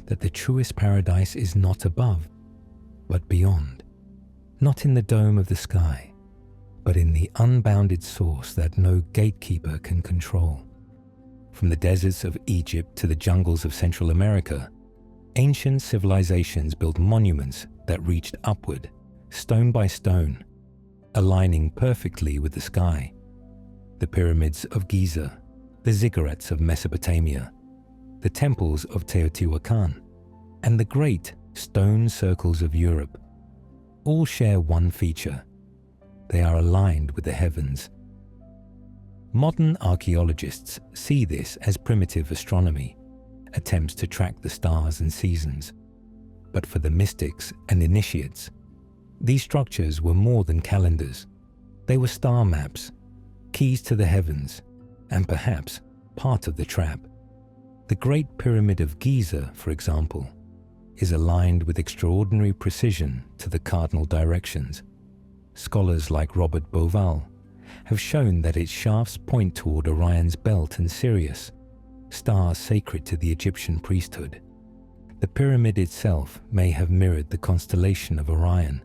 S1: that the truest paradise is not above, but beyond. Not in the dome of the sky, but in the unbounded source that no gatekeeper can control. From the deserts of Egypt to the jungles of Central America, ancient civilizations built monuments that reached upward, stone by stone, aligning perfectly with the sky. The pyramids of Giza, the ziggurats of Mesopotamia, the temples of Teotihuacan, and the great stone circles of Europe all share one feature: they are aligned with the heavens. Modern archaeologists see this as primitive astronomy, attempts to track the stars and seasons. But for the mystics and initiates, these structures were more than calendars. They were star maps, keys to the heavens, and perhaps part of the trap. The Great Pyramid of Giza, for example, is aligned with extraordinary precision to the cardinal directions. Scholars like Robert Bauval have shown that its shafts point toward Orion's belt and Sirius, stars sacred to the Egyptian priesthood. The pyramid itself may have mirrored the constellation of Orion,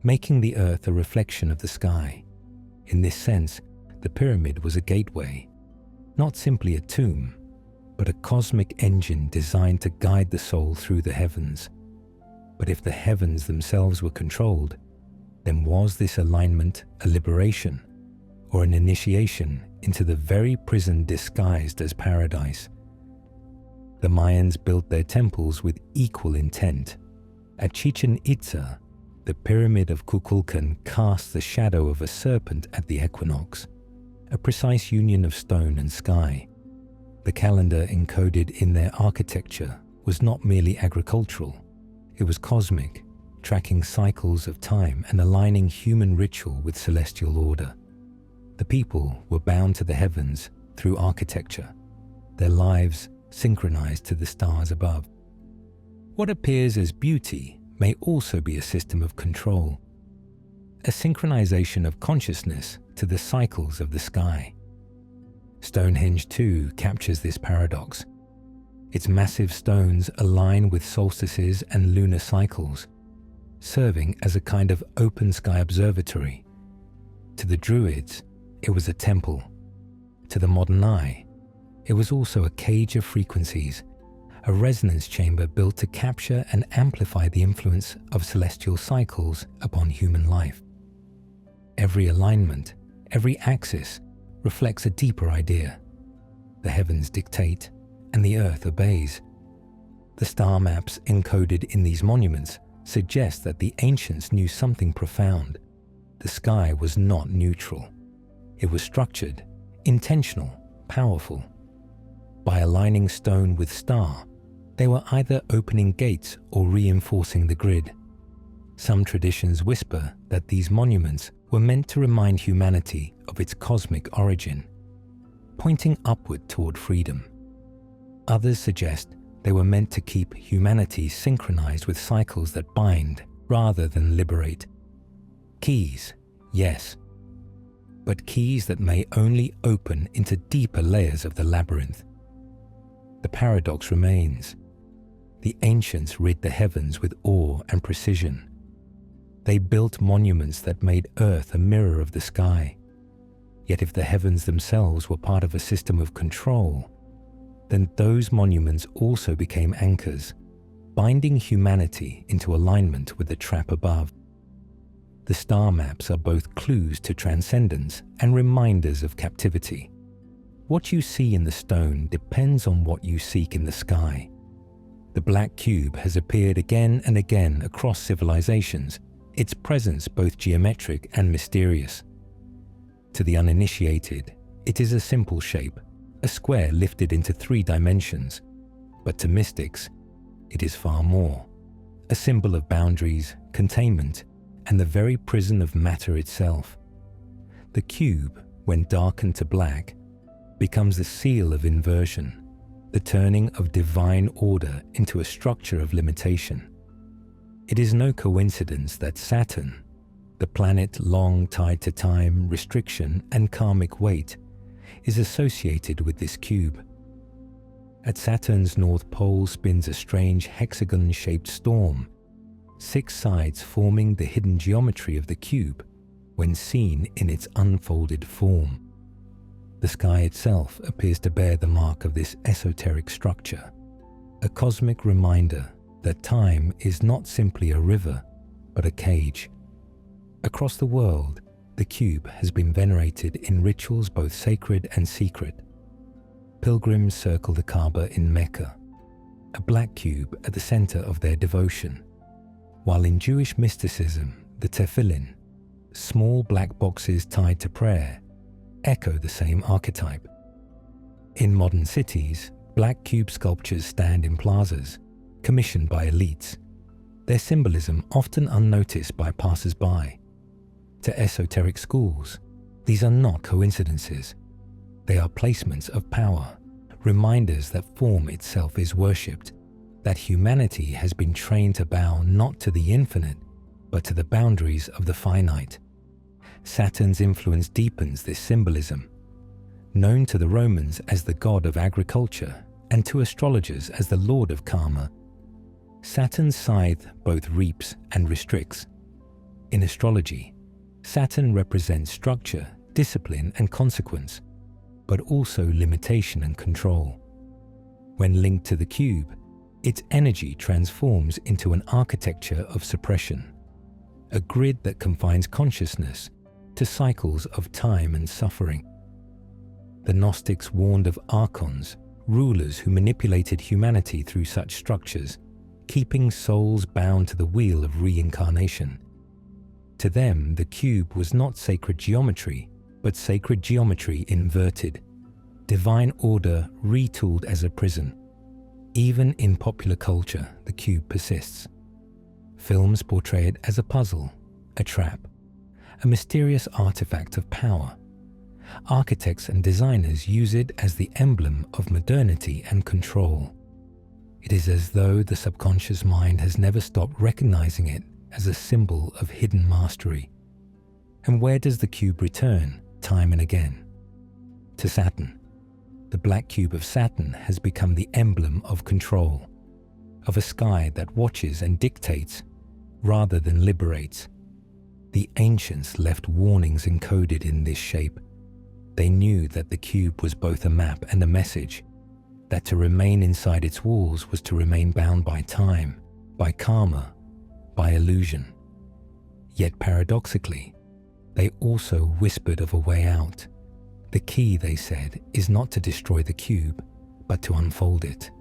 S1: making the Earth a reflection of the sky. In this sense, the pyramid was a gateway, not simply a tomb, but a cosmic engine designed to guide the soul through the heavens. But if the heavens themselves were controlled, then was this alignment a liberation, or an initiation into the very prison disguised as paradise? The Mayans built their temples with equal intent. At Chichen Itza, the pyramid of Kukulkan casts the shadow of a serpent at the equinox, a precise union of stone and sky. The calendar encoded in their architecture was not merely agricultural, it was cosmic, tracking cycles of time and aligning human ritual with celestial order. The people were bound to the heavens through architecture, their lives synchronized to the stars above. What appears as beauty may also be a system of control, a synchronization of consciousness to the cycles of the sky. Stonehenge too captures this paradox. Its massive stones align with solstices and lunar cycles, serving as a kind of open sky observatory. To the Druids, it was a temple. To the modern eye, it was also a cage of frequencies, a resonance chamber built to capture and amplify the influence of celestial cycles upon human life. Every alignment, every axis, reflects a deeper idea. The heavens dictate, and the earth obeys. The star maps encoded in these monuments suggest that the ancients knew something profound. The sky was not neutral. It was structured, intentional, powerful. By aligning stone with star, they were either opening gates or reinforcing the grid. Some traditions whisper that these monuments were meant to remind humanity of its cosmic origin, pointing upward toward freedom. Others suggest they were meant to keep humanity synchronized with cycles that bind rather than liberate. Keys, yes, but keys that may only open into deeper layers of the labyrinth. The paradox remains. The ancients rid the heavens with awe and precision. They built monuments that made Earth a mirror of the sky. Yet if the heavens themselves were part of a system of control, then those monuments also became anchors, binding humanity into alignment with the trap above. The star maps are both clues to transcendence and reminders of captivity. What you see in the stone depends on what you seek in the sky. The black cube has appeared again and again across civilizations, its presence both geometric and mysterious. To the uninitiated, it is a simple shape, a square lifted into 3 dimensions. But to mystics, it is far more, a symbol of boundaries, containment, and the very prison of matter itself. The cube, when darkened to black, becomes the seal of inversion, the turning of divine order into a structure of limitation. It is no coincidence that Saturn, the planet long tied to time, restriction, and karmic weight, is associated with this cube. At Saturn's north pole spins a strange hexagon-shaped storm, 6 sides forming the hidden geometry of the cube when seen in its unfolded form. The sky itself appears to bear the mark of this esoteric structure, a cosmic reminder that time is not simply a river, but a cage. Across the world, the cube has been venerated in rituals both sacred and secret. Pilgrims circle the Kaaba in Mecca, a black cube at the center of their devotion, while in Jewish mysticism, the tefillin, small black boxes tied to prayer, echo the same archetype. In modern cities, black cube sculptures stand in plazas, commissioned by elites, their symbolism often unnoticed by passers-by. To esoteric schools, these are not coincidences. They are placements of power, reminders that form itself is worshipped, that humanity has been trained to bow not to the infinite, but to the boundaries of the finite. Saturn's influence deepens this symbolism. Known to the Romans as the god of agriculture and to astrologers as the lord of karma, Saturn's scythe both reaps and restricts. In astrology, Saturn represents structure, discipline, and consequence, but also limitation and control. When linked to the cube, its energy transforms into an architecture of suppression, a grid that confines consciousness to cycles of time and suffering. The Gnostics warned of archons, rulers who manipulated humanity through such structures, keeping souls bound to the wheel of reincarnation. To them, the cube was not sacred geometry, but sacred geometry inverted, divine order retooled as a prison. Even in popular culture, the cube persists. Films portray it as a puzzle, a trap, a mysterious artifact of power. Architects and designers use it as the emblem of modernity and control. It is as though the subconscious mind has never stopped recognizing it as a symbol of hidden mastery. And where does the cube return, time and again? To Saturn. The black cube of Saturn has become the emblem of control, of a sky that watches and dictates rather than liberates. The ancients left warnings encoded in this shape. They knew that the cube was both a map and a message, that to remain inside its walls was to remain bound by time, by karma, by illusion. Yet paradoxically, they also whispered of a way out. The key, they said, is not to destroy the cube, but to unfold it.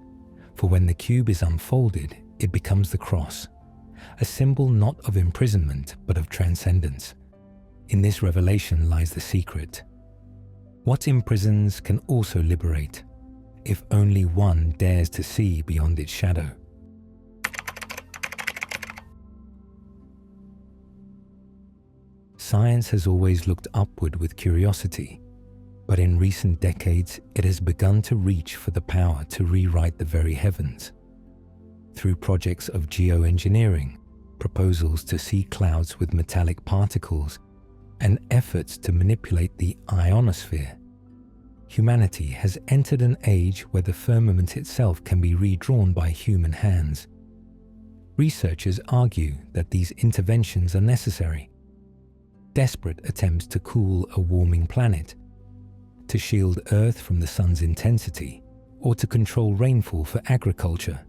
S1: For when the cube is unfolded, it becomes the cross, a symbol not of imprisonment, but of transcendence. In this revelation lies the secret. What imprisons can also liberate, if only one dares to see beyond its shadow. Science has always looked upward with curiosity, but in recent decades it has begun to reach for the power to rewrite the very heavens. Through projects of geoengineering, proposals to see clouds with metallic particles, and efforts to manipulate the ionosphere, humanity has entered an age where the firmament itself can be redrawn by human hands. Researchers argue that these interventions are necessary. Desperate attempts to cool a warming planet, to shield Earth from the sun's intensity, or to control rainfall for agriculture.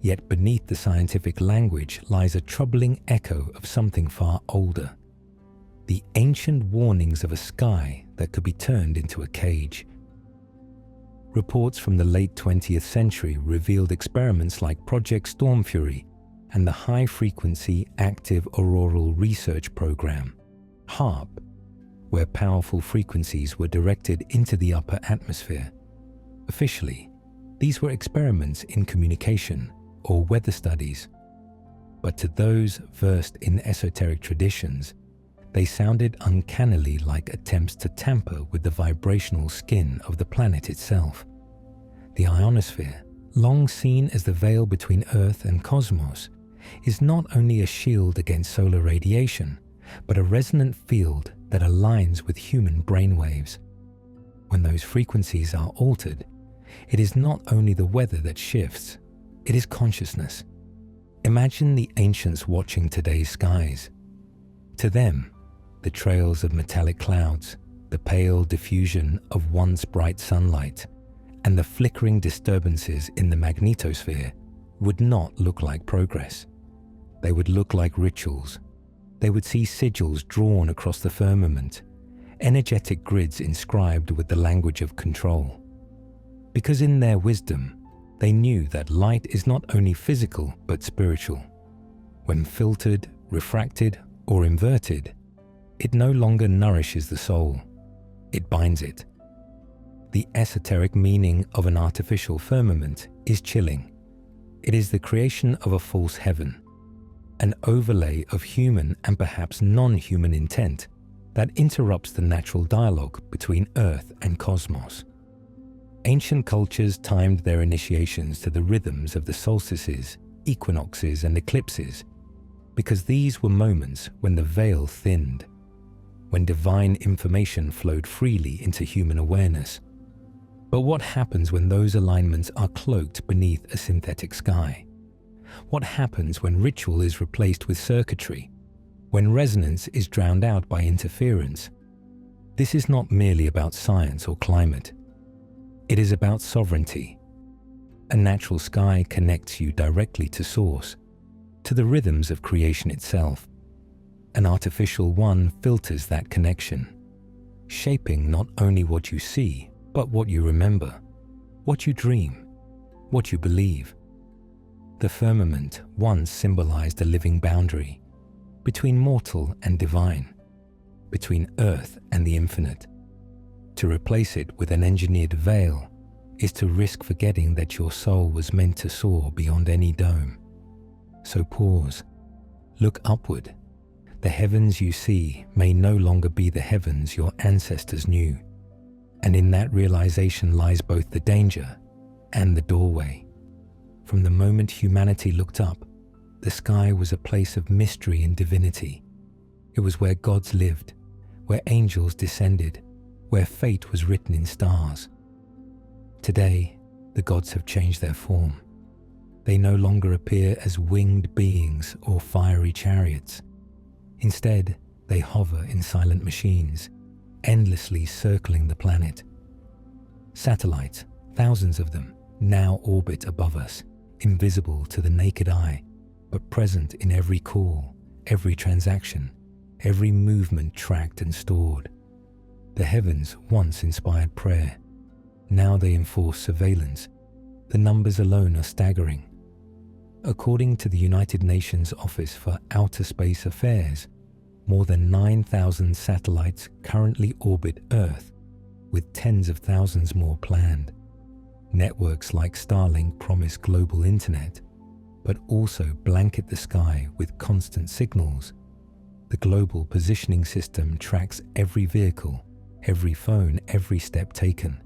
S1: Yet beneath the scientific language lies a troubling echo of something far older. The ancient warnings of a sky that could be turned into a cage. Reports from the late 20th century revealed experiments like Project Storm Fury and the High Frequency Active Auroral Research Program, HAARP, where powerful frequencies were directed into the upper atmosphere. Officially, these were experiments in communication or weather studies, but to those versed in esoteric traditions, they sounded uncannily like attempts to tamper with the vibrational skin of the planet itself. The ionosphere, long seen as the veil between Earth and cosmos, is not only a shield against solar radiation, but a resonant field that aligns with human brainwaves. When those frequencies are altered, it is not only the weather that shifts, it is consciousness. Imagine the ancients watching today's skies. To them, the trails of metallic clouds, the pale diffusion of once bright sunlight, and the flickering disturbances in the magnetosphere would not look like progress. They would look like rituals. They would see sigils drawn across the firmament, energetic grids inscribed with the language of control. Because in their wisdom, they knew that light is not only physical but spiritual. When filtered, refracted, or inverted, it no longer nourishes the soul, it binds it. The esoteric meaning of an artificial firmament is chilling. It is the creation of a false heaven, an overlay of human and perhaps non-human intent that interrupts the natural dialogue between Earth and cosmos. Ancient cultures timed their initiations to the rhythms of the solstices, equinoxes, and eclipses, because these were moments when the veil thinned, when divine information flowed freely into human awareness. But what happens when those alignments are cloaked beneath a synthetic sky? What happens when ritual is replaced with circuitry? When resonance is drowned out by interference? This is not merely about science or climate. It is about sovereignty. A natural sky connects you directly to source, to the rhythms of creation itself. An artificial one filters that connection, shaping not only what you see, but what you remember, what you dream, what you believe. The firmament once symbolized a living boundary between mortal and divine, between Earth and the infinite. To replace it with an engineered veil is to risk forgetting that your soul was meant to soar beyond any dome. So pause, look upward. The heavens you see may no longer be the heavens your ancestors knew. And in that realization lies both the danger and the doorway. From the moment humanity looked up, the sky was a place of mystery and divinity. It was where gods lived, where angels descended, where fate was written in stars. Today, the gods have changed their form. They no longer appear as winged beings or fiery chariots. Instead, they hover in silent machines, endlessly circling the planet. Satellites, thousands of them, now orbit above us, invisible to the naked eye, but present in every call, every transaction, every movement tracked and stored. The heavens once inspired prayer. Now they enforce surveillance. The numbers alone are staggering. According to the United Nations Office for Outer Space Affairs, more than 9,000 satellites currently orbit Earth, with tens of thousands more planned. Networks like Starlink promise global internet, but also blanket the sky with constant signals. The global positioning system tracks every vehicle, every phone, every step taken.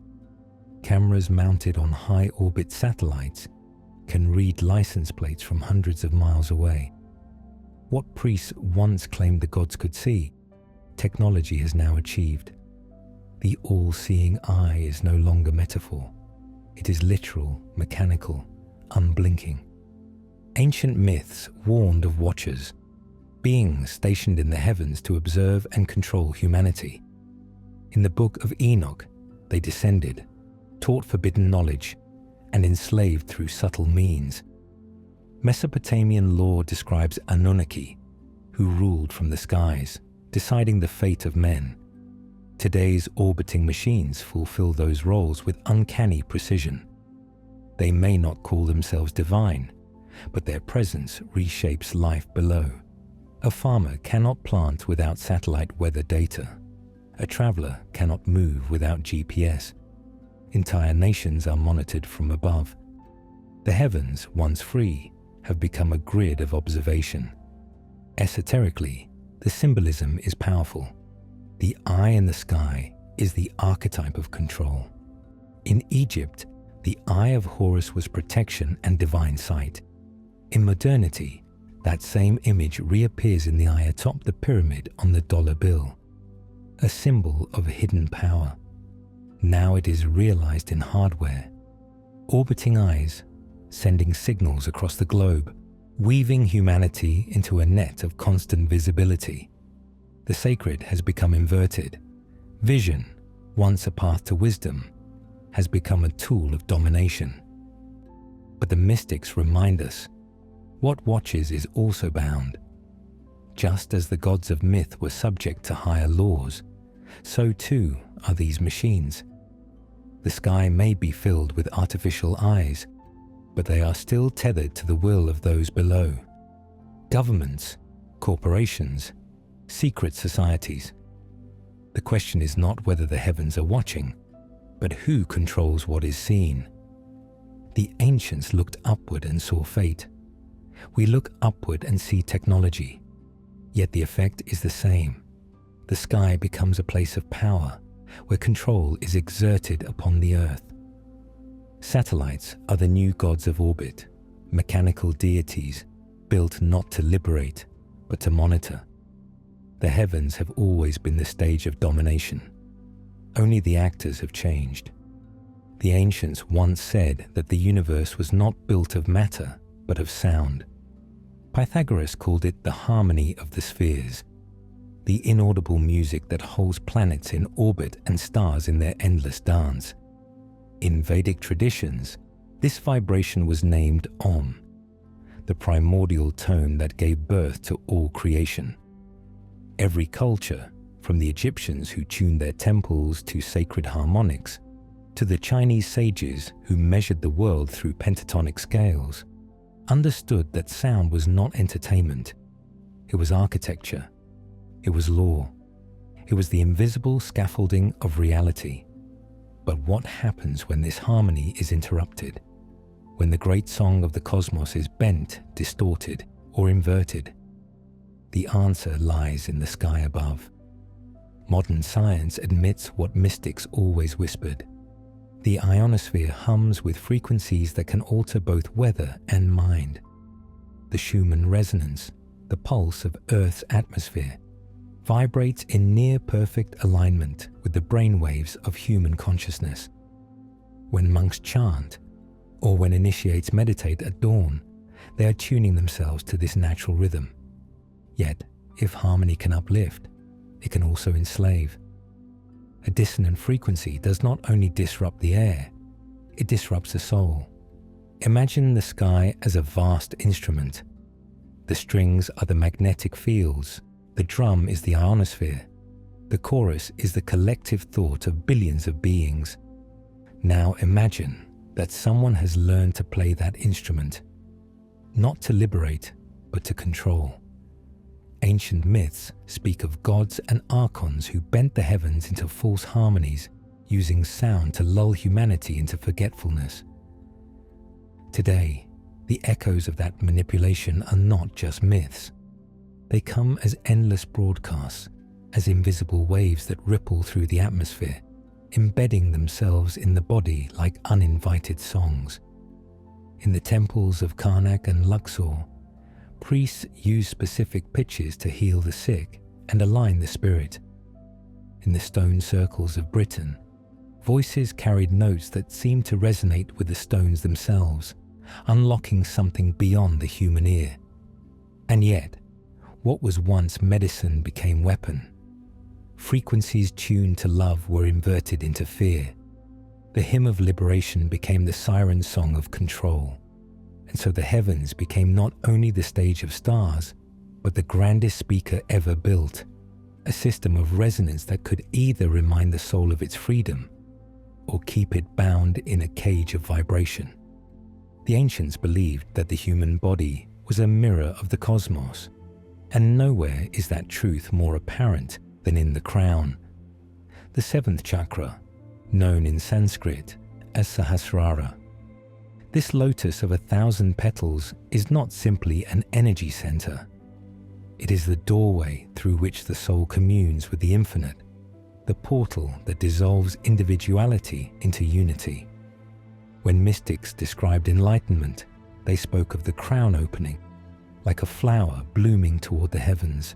S1: Cameras mounted on high-orbit satellites can read license plates from hundreds of miles away. What priests once claimed the gods could see, technology has now achieved. The all-seeing eye is no longer metaphor. It is literal, mechanical, unblinking. Ancient myths warned of watchers, beings stationed in the heavens to observe and control humanity. In the Book of Enoch, they descended, taught forbidden knowledge, and enslaved through subtle means. Mesopotamian law describes Anunnaki, who ruled from the skies, deciding the fate of men. Today's orbiting machines fulfill those roles with uncanny precision. They may not call themselves divine, but their presence reshapes life below. A farmer cannot plant without satellite weather data. A traveler cannot move without GPS. Entire nations are monitored from above. The heavens, once free, have become a grid of observation. Esoterically, the symbolism is powerful. The eye in the sky is the archetype of control. In Egypt, the eye of Horus was protection and divine sight. In modernity, that same image reappears in the eye atop the pyramid on the dollar bill, a symbol of hidden power. Now it is realized in hardware. Orbiting eyes, sending signals across the globe, weaving humanity into a net of constant visibility. The sacred has become inverted. Vision, once a path to wisdom, has become a tool of domination. But the mystics remind us, what watches is also bound. Just as the gods of myth were subject to higher laws, so too are these machines. The sky may be filled with artificial eyes, but they are still tethered to the will of those below. Governments, corporations, secret societies. The question is not whether the heavens are watching, but who controls what is seen. The ancients looked upward and saw fate. We look upward and see technology, yet the effect is the same. The sky becomes a place of power, where control is exerted upon the earth. Satellites are the new gods of orbit, mechanical deities built not to liberate, but to monitor. The heavens have always been the stage of domination. Only the actors have changed. The ancients once said that the universe was not built of matter, but of sound. Pythagoras called it the harmony of the spheres, the inaudible music that holds planets in orbit and stars in their endless dance. In Vedic traditions, this vibration was named Om, the primordial tone that gave birth to all creation. Every culture, from the Egyptians who tuned their temples to sacred harmonics, to the Chinese sages who measured the world through pentatonic scales, understood that sound was not entertainment. It was architecture. It was law. It was the invisible scaffolding of reality. But what happens when this harmony is interrupted? When the great song of the cosmos is bent, distorted, or inverted? The answer lies in the sky above. Modern science admits what mystics always whispered. The ionosphere hums with frequencies that can alter both weather and mind. The Schumann resonance, the pulse of Earth's atmosphere, vibrates in near-perfect alignment with the brainwaves of human consciousness. When monks chant, or when initiates meditate at dawn, they are tuning themselves to this natural rhythm. Yet, if harmony can uplift, it can also enslave. A dissonant frequency does not only disrupt the air, it disrupts the soul. Imagine the sky as a vast instrument. The strings are the magnetic fields, the drum is the ionosphere, the chorus is the collective thought of billions of beings. Now imagine that someone has learned to play that instrument, not to liberate, but to control. Ancient myths speak of gods and archons who bent the heavens into false harmonies, using sound to lull humanity into forgetfulness. Today, the echoes of that manipulation are not just myths. They come as endless broadcasts, as invisible waves that ripple through the atmosphere, embedding themselves in the body like uninvited songs. In the temples of Karnak and Luxor, priests use specific pitches to heal the sick and align the spirit. In the stone circles of Britain, voices carried notes that seemed to resonate with the stones themselves, unlocking something beyond the human ear. And yet, what was once medicine became weapon. Frequencies tuned to love were inverted into fear. The hymn of liberation became the siren song of control. And so the heavens became not only the stage of stars, but the grandest speaker ever built, a system of resonance that could either remind the soul of its freedom or keep it bound in a cage of vibration. The ancients believed that the human body was a mirror of the cosmos, and nowhere is that truth more apparent than in the crown. The seventh chakra, known in Sanskrit as Sahasrara. This lotus of 1,000 petals is not simply an energy center. It is the doorway through which the soul communes with the infinite, the portal that dissolves individuality into unity. When mystics described enlightenment, they spoke of the crown opening, like a flower blooming toward the heavens.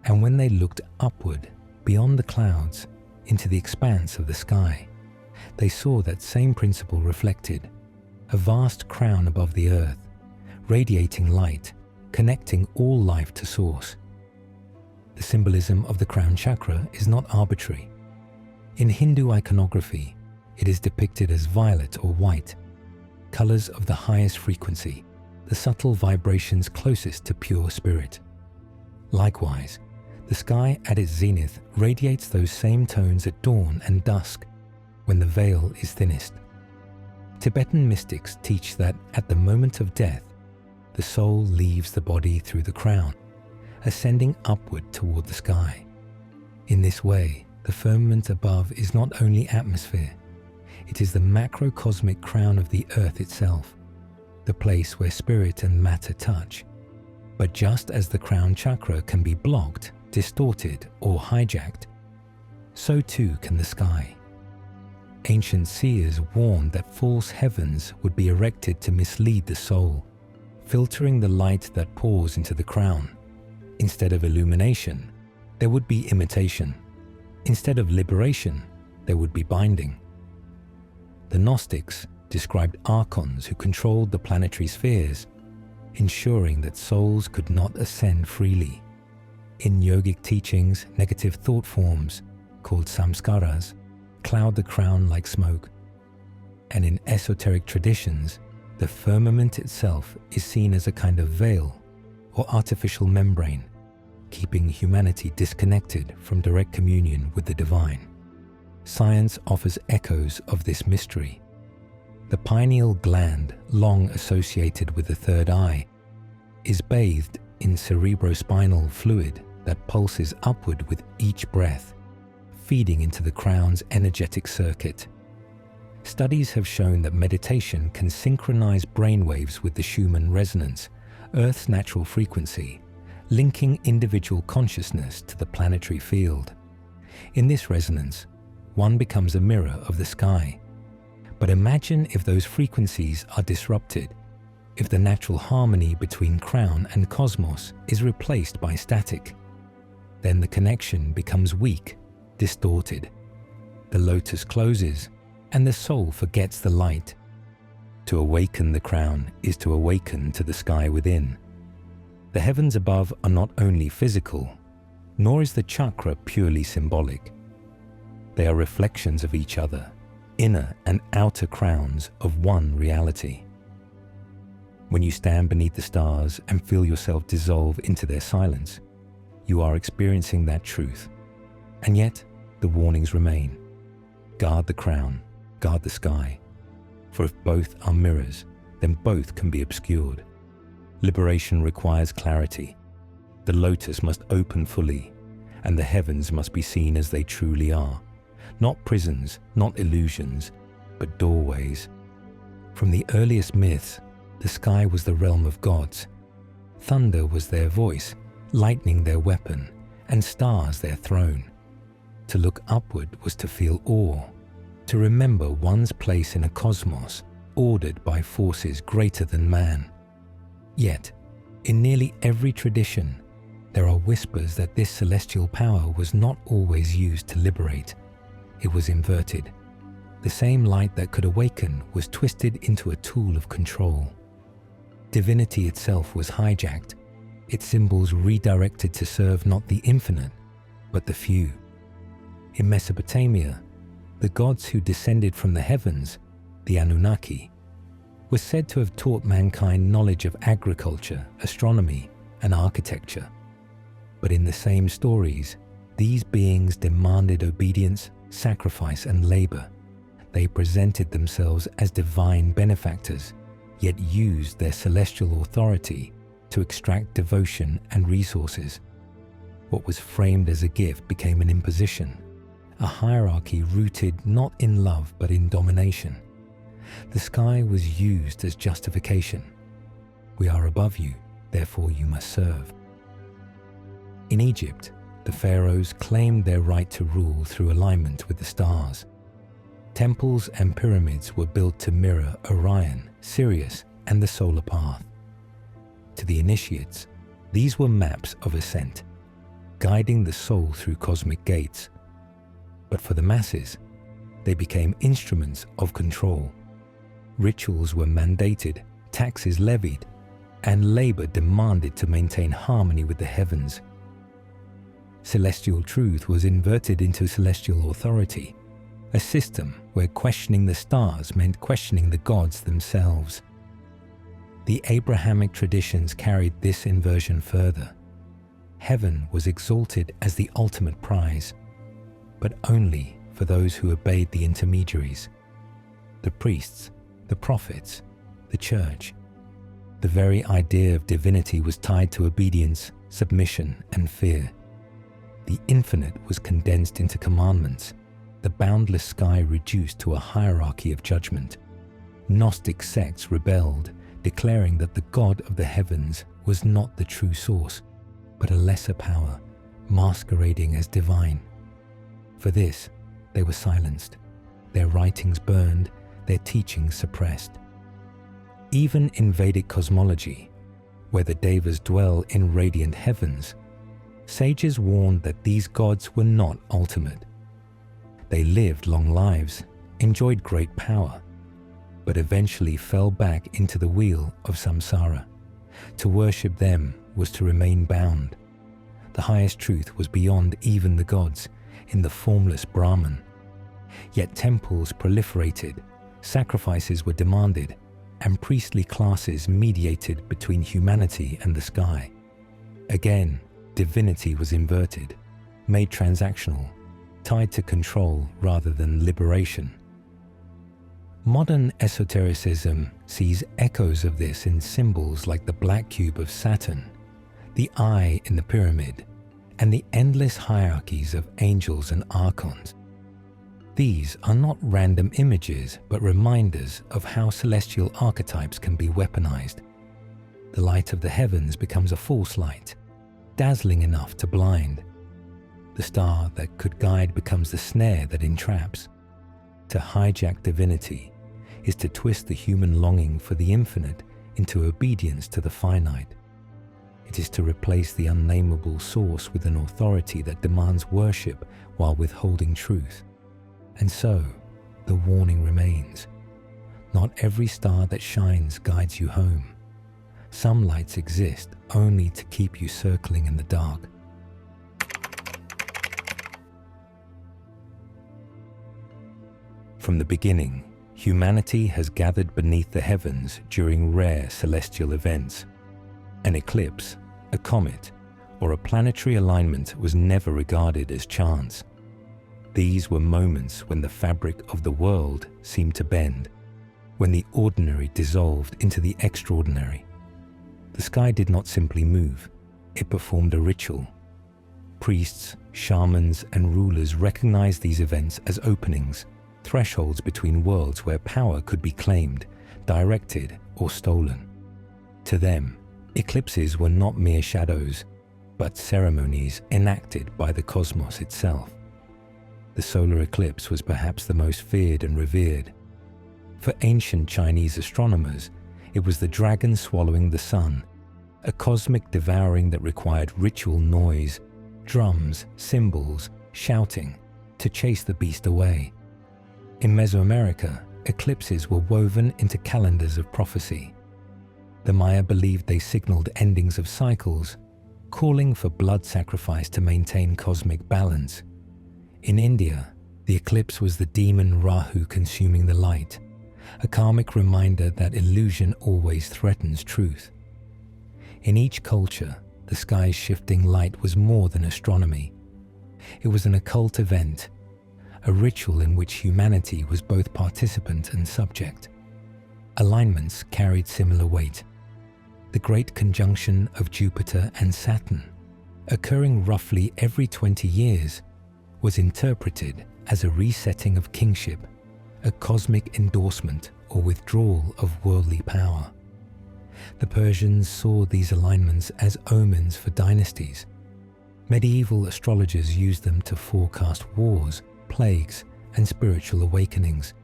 S1: And when they looked upward, beyond the clouds, into the expanse of the sky, they saw that same principle reflected, a vast crown above the earth, radiating light, connecting all life to source. The symbolism of the crown chakra is not arbitrary. In Hindu iconography, it is depicted as violet or white, colors of the highest frequency, the subtle vibrations closest to pure spirit. Likewise, the sky at its zenith radiates those same tones at dawn and dusk, when the veil is thinnest. Tibetan mystics teach that at the moment of death, the soul leaves the body through the crown, ascending upward toward the sky. In this way, the firmament above is not only atmosphere, it is the macrocosmic crown of the earth itself, the place where spirit and matter touch. But just as the crown chakra can be blocked, distorted, or hijacked, so too can the sky. Ancient seers warned that false heavens would be erected to mislead the soul, filtering the light that pours into the crown. Instead of illumination, there would be imitation. Instead of liberation, there would be binding. The Gnostics described archons who controlled the planetary spheres, ensuring that souls could not ascend freely. In yogic teachings, negative thought forms, called samskaras, cloud the crown like smoke. And in esoteric traditions, the firmament itself is seen as a kind of veil or artificial membrane, keeping humanity disconnected from direct communion with the divine. Science offers echoes of this mystery. The pineal gland, long associated with the third eye, is bathed in cerebrospinal fluid that pulses upward with each breath, feeding into the crown's energetic circuit. Studies have shown that meditation can synchronize brainwaves with the Schumann resonance, Earth's natural frequency, linking individual consciousness to the planetary field. In this resonance, one becomes a mirror of the sky. But imagine if those frequencies are disrupted, if the natural harmony between crown and cosmos is replaced by static. Then the connection becomes weak, distorted. The lotus closes, and the soul forgets the light. To awaken the crown is to awaken to the sky within. The heavens above are not only physical, nor is the chakra purely symbolic. They are reflections of each other, inner and outer crowns of one reality. When you stand beneath the stars and feel yourself dissolve into their silence, you are experiencing that truth. And yet, the warnings remain. Guard the crown, guard the sky. For if both are mirrors, then both can be obscured. Liberation requires clarity. The lotus must open fully, and the heavens must be seen as they truly are. Not prisons, not illusions, but doorways. From the earliest myths, the sky was the realm of gods. Thunder was their voice, lightning their weapon, and stars their throne. To look upward was to feel awe, to remember one's place in a cosmos ordered by forces greater than man. Yet, in nearly every tradition, there are whispers that this celestial power was not always used to liberate. It was inverted. The same light that could awaken was twisted into a tool of control. Divinity itself was hijacked, its symbols redirected to serve not the infinite, but the few. In Mesopotamia, The gods who descended from the heavens, the Anunnaki, were said to have taught mankind knowledge of agriculture, astronomy, and architecture. But in the same stories, these beings demanded obedience, sacrifice, and labor. They presented themselves as divine benefactors, yet used their celestial authority to extract devotion and resources. What was framed as a gift became an imposition, a hierarchy rooted not in love but in domination. The sky was used as justification. We are above you, therefore you must serve. In Egypt, the pharaohs claimed their right to rule through alignment with the stars. Temples and pyramids were built to mirror Orion, Sirius, and the solar path. To the initiates, these were maps of ascent, guiding the soul through cosmic gates. But for the masses, they became instruments of control. Rituals were mandated, taxes levied, and labor demanded to maintain harmony with the heavens. Celestial truth was inverted into celestial authority, a system where questioning the stars meant questioning the gods themselves. The Abrahamic traditions carried this inversion further. Heaven was exalted as the ultimate prize, but only for those who obeyed the intermediaries, the priests, the prophets, the church. The very idea of divinity was tied to obedience, submission, and fear. The infinite was condensed into commandments, the boundless sky reduced to a hierarchy of judgment. Gnostic sects rebelled, declaring that the God of the heavens was not the true source, but a lesser power, masquerading as divine. For this, they were silenced, their writings burned, their teachings suppressed. Even in Vedic cosmology, where the devas dwell in radiant heavens, sages warned that these gods were not ultimate. They lived long lives, enjoyed great power, but eventually fell back into the wheel of samsara. To worship them was to remain bound. The highest truth was beyond even the gods, in the formless Brahman. Yet temples proliferated, sacrifices were demanded, and priestly classes mediated between humanity and the sky. Again, divinity was inverted, made transactional, tied to control rather than liberation. Modern esotericism sees echoes of this in symbols like the black cube of Saturn, the eye in the pyramid, and the endless hierarchies of angels and archons. These are not random images, but reminders of how celestial archetypes can be weaponized. The light of the heavens becomes a false light, dazzling enough to blind. The star that could guide becomes the snare that entraps. To hijack divinity is to twist the human longing for the infinite into obedience to the finite. It is to replace the unnameable source with an authority that demands worship while withholding truth. And so, the warning remains. Not every star that shines guides you home. Some lights exist only to keep you circling in the dark. From the beginning, humanity has gathered beneath the heavens during rare celestial events. An eclipse, a comet, or a planetary alignment was never regarded as chance. These were moments when the fabric of the world seemed to bend, when the ordinary dissolved into the extraordinary. The sky did not simply move, it performed a ritual. Priests, shamans, and rulers recognized these events as openings, thresholds between worlds where power could be claimed, directed, or stolen. To them, eclipses were not mere shadows, but ceremonies enacted by the cosmos itself. The solar eclipse was perhaps the most feared and revered. For ancient Chinese astronomers, it was the dragon swallowing the sun, a cosmic devouring that required ritual noise, drums, cymbals, shouting, to chase the beast away. In Mesoamerica, eclipses were woven into calendars of prophecy. The Maya believed they signaled endings of cycles, calling for blood sacrifice to maintain cosmic balance. In India, The eclipse was the demon Rahu consuming the light, a karmic reminder that illusion always threatens truth. In each culture, the sky's shifting light was more than astronomy. It was an occult event, a ritual in which humanity was both participant and subject. Alignments carried similar weight. The great conjunction of Jupiter and Saturn, occurring roughly every 20 years, was interpreted as a resetting of kingship, a cosmic endorsement or withdrawal of worldly power. The Persians saw these alignments as omens for dynasties. Medieval astrologers used them to forecast wars, plagues, and spiritual awakenings.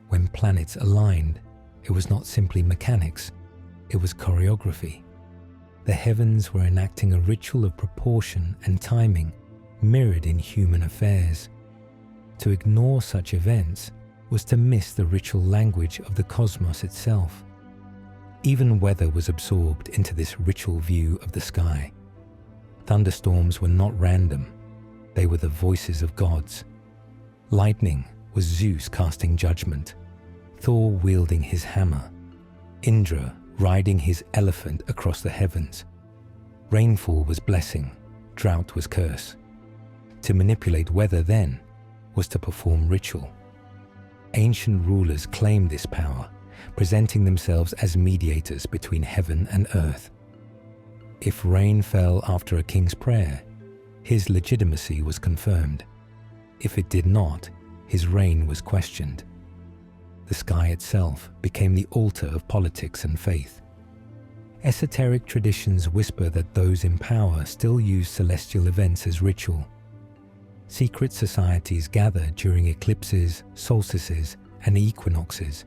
S1: When planets aligned, it was not simply mechanics, it was choreography. The heavens were enacting a ritual of proportion and timing mirrored in human affairs. To ignore such events was to miss the ritual language of the cosmos itself. Even weather was absorbed into this ritual view of the sky. Thunderstorms were not random, they were the voices of gods. Lightning was Zeus casting judgment, Thor wielding his hammer, Indra riding his elephant across the heavens. Rainfall was blessing, drought was curse. To manipulate weather then was to perform ritual. Ancient rulers claimed this power, presenting themselves as mediators between heaven and earth. If rain fell after a king's prayer, his legitimacy was confirmed. If it did not, his reign was questioned. The sky itself became the altar of politics and faith. Esoteric traditions whisper that those in power still use celestial events as ritual. Secret societies gather during eclipses, solstices, and equinoxes,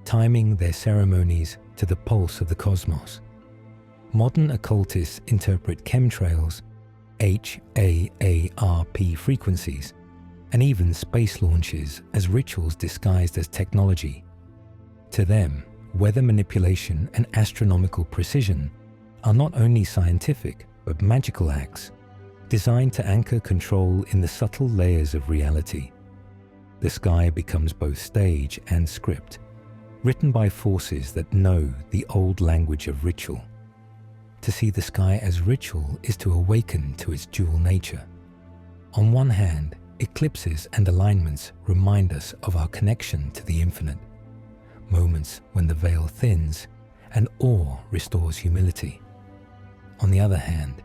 S1: timing their ceremonies to the pulse of the cosmos. Modern occultists interpret chemtrails, HAARP frequencies, and even space launches as rituals disguised as technology. To them, weather manipulation and astronomical precision are not only scientific but magical acts, designed to anchor control in the subtle layers of reality. The sky becomes both stage and script, written by forces that know the old language of ritual. To see the sky as ritual is to awaken to its dual nature. On one hand, eclipses and alignments remind us of our connection to the infinite, moments when the veil thins and awe restores humility. On the other hand,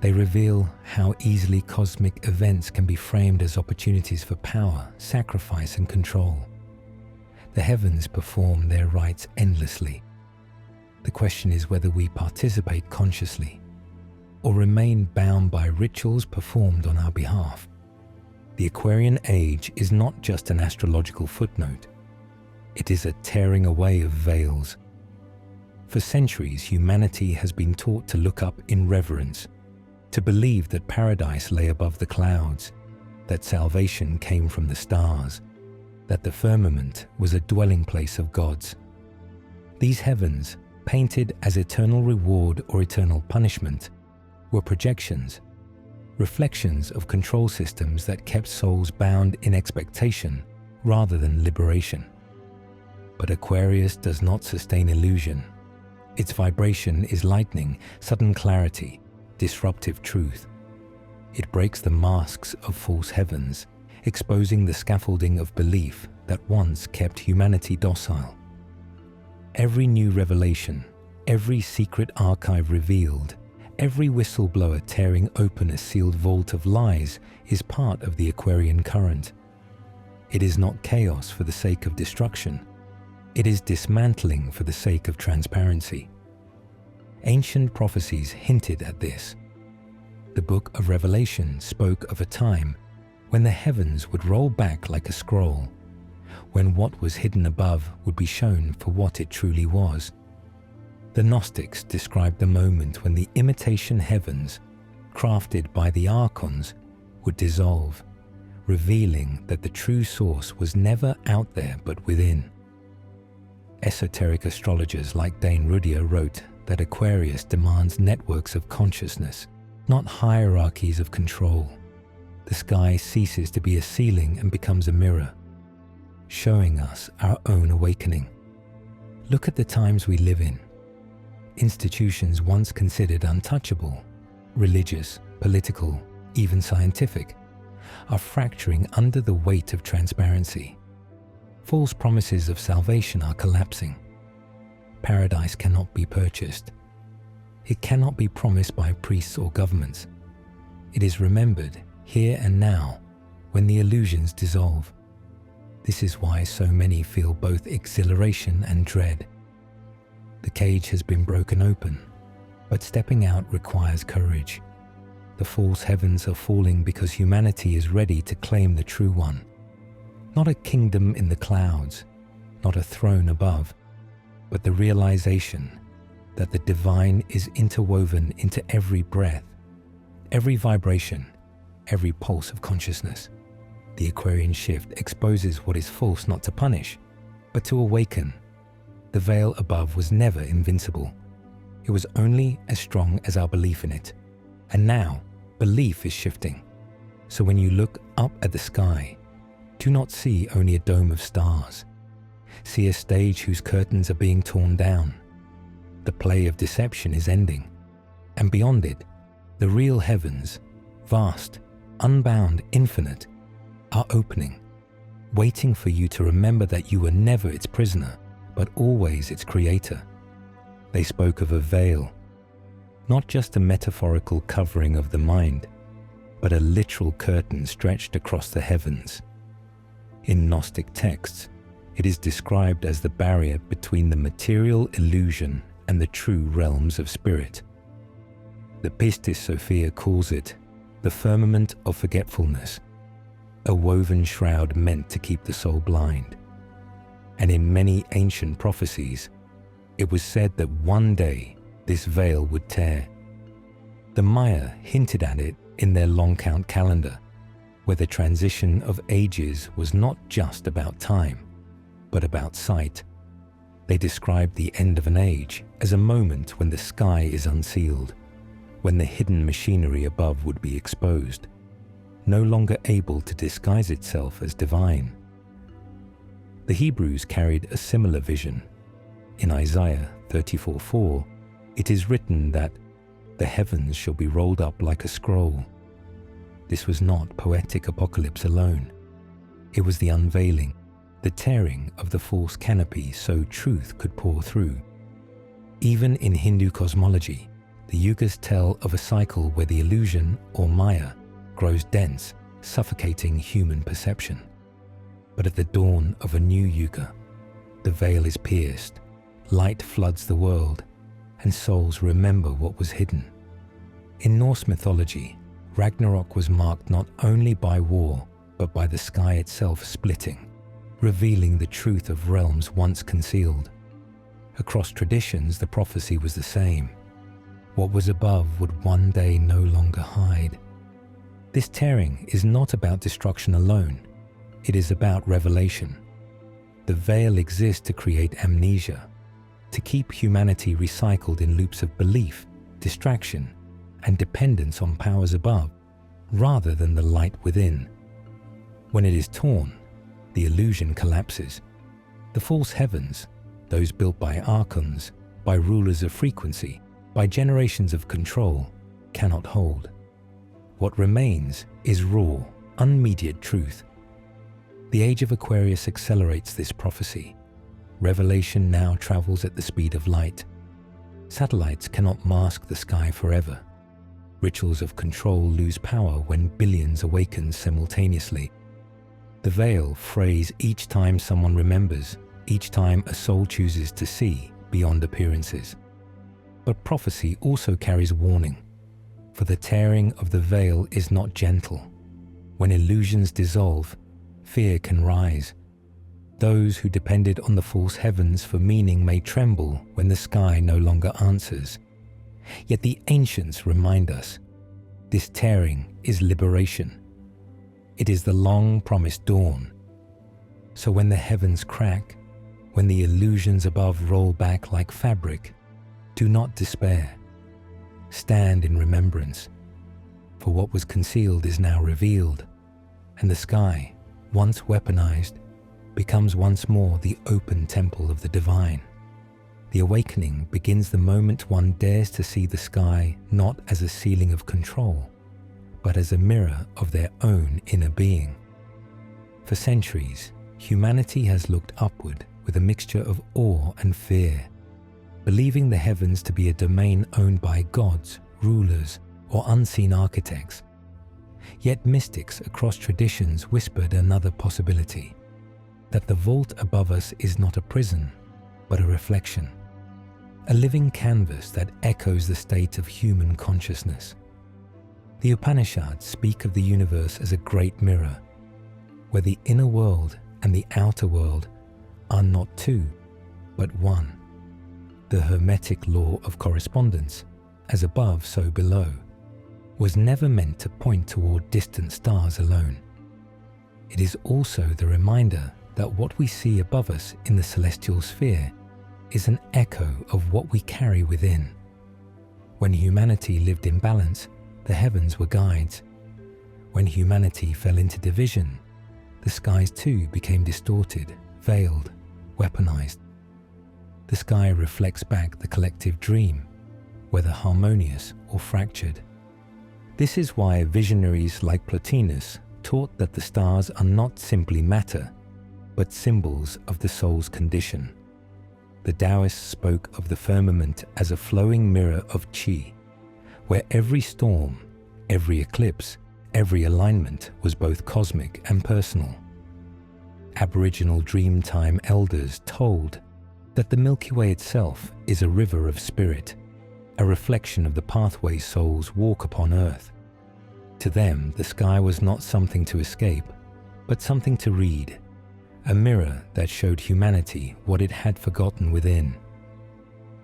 S1: they reveal how easily cosmic events can be framed as opportunities for power, sacrifice, and control. The heavens perform their rites endlessly. The question is whether we participate consciously or remain bound by rituals performed on our behalf. The Aquarian Age is not just an astrological footnote. It is a tearing away of veils. For centuries, humanity has been taught to look up in reverence, to believe that paradise lay above the clouds, that salvation came from the stars, that the firmament was a dwelling place of gods. These heavens, painted as eternal reward or eternal punishment, were projections, reflections of control systems that kept souls bound in expectation rather than liberation. But Aquarius does not sustain illusion. Its vibration is lightning, sudden clarity, disruptive truth. It breaks the masks of false heavens, exposing the scaffolding of belief that once kept humanity docile. Every new revelation, every secret archive revealed, every whistleblower tearing open a sealed vault of lies is part of the Aquarian current. It is not chaos for the sake of destruction. It is dismantling for the sake of transparency. Ancient prophecies hinted at this. The book of Revelation spoke of a time when the heavens would roll back like a scroll, when what was hidden above would be shown for what it truly was. The Gnostics described the moment when the imitation heavens, crafted by the archons, would dissolve, revealing that the true source was never out there but within. Esoteric astrologers like Dane Rudhyar wrote that Aquarius demands networks of consciousness, not hierarchies of control. the sky ceases to be a ceiling and becomes a mirror, showing us our own awakening. Look at the times we live in. Institutions once considered untouchable, religious, political, even scientific, are fracturing under the weight of transparency. False promises of salvation are collapsing. Paradise cannot be purchased. It cannot be promised by priests or governments. It is remembered here and now when the illusions dissolve. This is why so many feel both exhilaration and dread. The cage has been broken open, but stepping out requires courage. The false heavens are falling because humanity is ready to claim the true one. Not a kingdom in the clouds, not a throne above, but the realization that the divine is interwoven into every breath, every vibration, every pulse of consciousness. The Aquarian shift exposes what is false not to punish, but to awaken. The veil above was never invincible. It was only as strong as our belief in it. And now, belief is shifting. So when you look up at the sky, do not see only a dome of stars. See a stage whose curtains are being torn down. The play of deception is ending. And beyond it, the real heavens, vast, unbound, infinite, are opening, waiting for you to remember that you were never its prisoner, but always its creator. They spoke of a veil, not just a metaphorical covering of the mind, but a literal curtain stretched across the heavens. In Gnostic texts, it is described as the barrier between the material illusion and the true realms of spirit. The Pistis Sophia calls it the firmament of forgetfulness, a woven shroud meant to keep the soul blind. And in many ancient prophecies, it was said that one day this veil would tear. The Maya hinted at it in their long count calendar, where the transition of ages was not just about time, but about sight. They described the end of an age as a moment when the sky is unsealed, when the hidden machinery above would be exposed, no longer able to disguise itself as divine. The Hebrews carried a similar vision. In Isaiah 34:4, it is written that the heavens shall be rolled up like a scroll. This was not poetic apocalypse alone. It was the unveiling, the tearing of the false canopy so truth could pour through. Even in Hindu cosmology, the yugas tell of a cycle where the illusion, or Maya, grows dense, suffocating human perception. But at the dawn of a new yuga, the veil is pierced, light floods the world, and souls remember what was hidden. In Norse mythology, Ragnarok was marked not only by war, but by the sky itself splitting, revealing the truth of realms once concealed. Across traditions, the prophecy was the same. What was above would one day no longer hide. This tearing is not about destruction alone. It is about revelation. The veil exists to create amnesia, to keep humanity recycled in loops of belief, distraction, and dependence on powers above, rather than the light within. When it is torn, the illusion collapses. The false heavens, those built by archons, by rulers of frequency, by generations of control, cannot hold. What remains is raw, unmediated truth. The age of Aquarius accelerates this prophecy. Revelation now travels at the speed of light. Satellites cannot mask the sky forever. Rituals of control lose power when billions awaken simultaneously. The veil frays each time someone remembers, each time a soul chooses to see beyond appearances. But prophecy also carries warning, for the tearing of the veil is not gentle. When illusions dissolve, fear can rise. Those who depended on the false heavens for meaning may tremble when the sky no longer answers. Yet the ancients remind us, this tearing is liberation. It is the long-promised dawn. So when the heavens crack, when the illusions above roll back like fabric, do not despair. Stand in remembrance. For what was concealed is now revealed, and the sky, once weaponized, becomes once more the open temple of the divine. The awakening begins the moment one dares to see the sky not as a ceiling of control, but as a mirror of their own inner being. For centuries, humanity has looked upward with a mixture of awe and fear, believing the heavens to be a domain owned by gods, rulers, or unseen architects. Yet mystics across traditions whispered another possibility, that the vault above us is not a prison, but a reflection, a living canvas that echoes the state of human consciousness. The Upanishads speak of the universe as a great mirror, where the inner world and the outer world are not two, but one. The Hermetic law of correspondence, as above so below, was never meant to point toward distant stars alone. It is also the reminder that what we see above us in the celestial sphere is an echo of what we carry within. When humanity lived in balance, the heavens were guides. When humanity fell into division, the skies too became distorted, veiled, weaponized. The sky reflects back the collective dream, whether harmonious or fractured. This is why visionaries like Plotinus taught that the stars are not simply matter, but symbols of the soul's condition. The Taoists spoke of the firmament as a flowing mirror of qi, where every storm, every eclipse, every alignment was both cosmic and personal. Aboriginal Dreamtime elders told that the Milky Way itself is a river of spirit, a reflection of the pathway souls walk upon Earth. To them, the sky was not something to escape, but something to read, a mirror that showed humanity what it had forgotten within.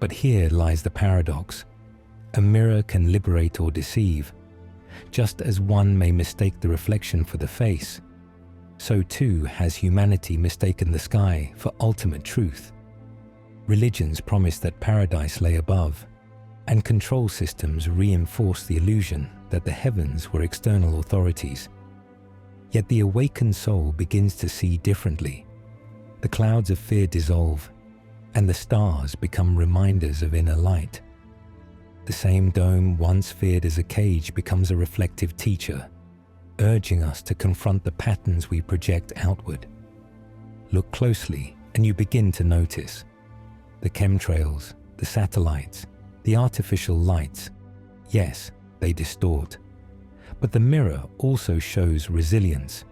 S1: But here lies the paradox. A mirror can liberate or deceive. Just as one may mistake the reflection for the face, so too has humanity mistaken the sky for ultimate truth. Religions promise that paradise lay above, and control systems reinforce the illusion that the heavens were external authorities. Yet the awakened soul begins to see differently. The clouds of fear dissolve, and the stars become reminders of inner light. The same dome once feared as a cage becomes a reflective teacher, urging us to confront the patterns we project outward. Look closely and you begin to notice. The chemtrails, the satellites, the artificial lights, yes, they distort. But the mirror also shows resilience.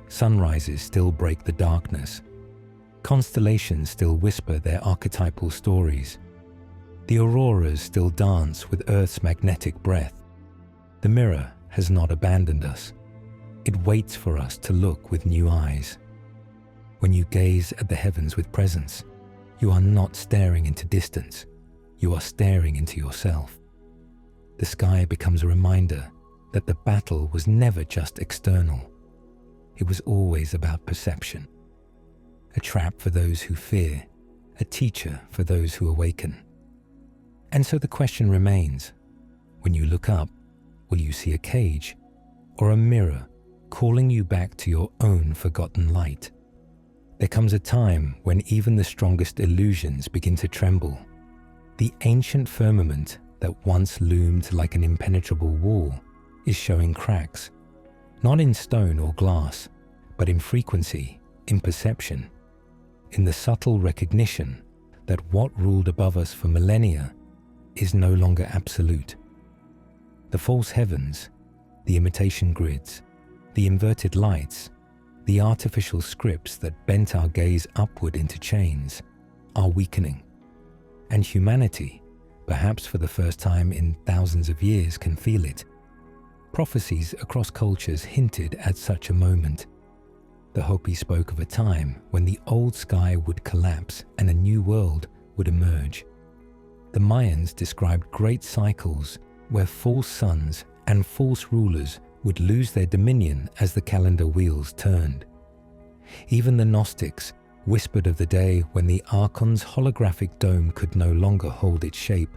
S1: Sunrises still break the darkness. Constellations still whisper their archetypal stories. The auroras still dance with Earth's magnetic breath. The mirror has not abandoned us. It waits for us to look with new eyes. When you gaze at the heavens with presence, you are not staring into distance. You are staring into yourself. The sky becomes a reminder that the battle was never just external. It was always about perception. A trap for those who fear, a teacher for those who awaken. And so the question remains, when you look up, will you see a cage or a mirror calling you back to your own forgotten light? There comes a time when even the strongest illusions begin to tremble. The ancient firmament that once loomed like an impenetrable wall is showing cracks, not in stone or glass, but in frequency, in perception, in the subtle recognition that what ruled above us for millennia is no longer absolute. The false heavens, the imitation grids, the inverted lights, the artificial scripts that bent our gaze upward into chains, are weakening. And humanity, perhaps for the first time in thousands of years, can feel it. Prophecies across cultures hinted at such a moment. The Hopi spoke of a time when the old sky would collapse and a new world would emerge. The Mayans described great cycles where false suns and false rulers would lose their dominion as the calendar wheels turned. Even the Gnostics whispered of the day when the Archon's holographic dome could no longer hold its shape.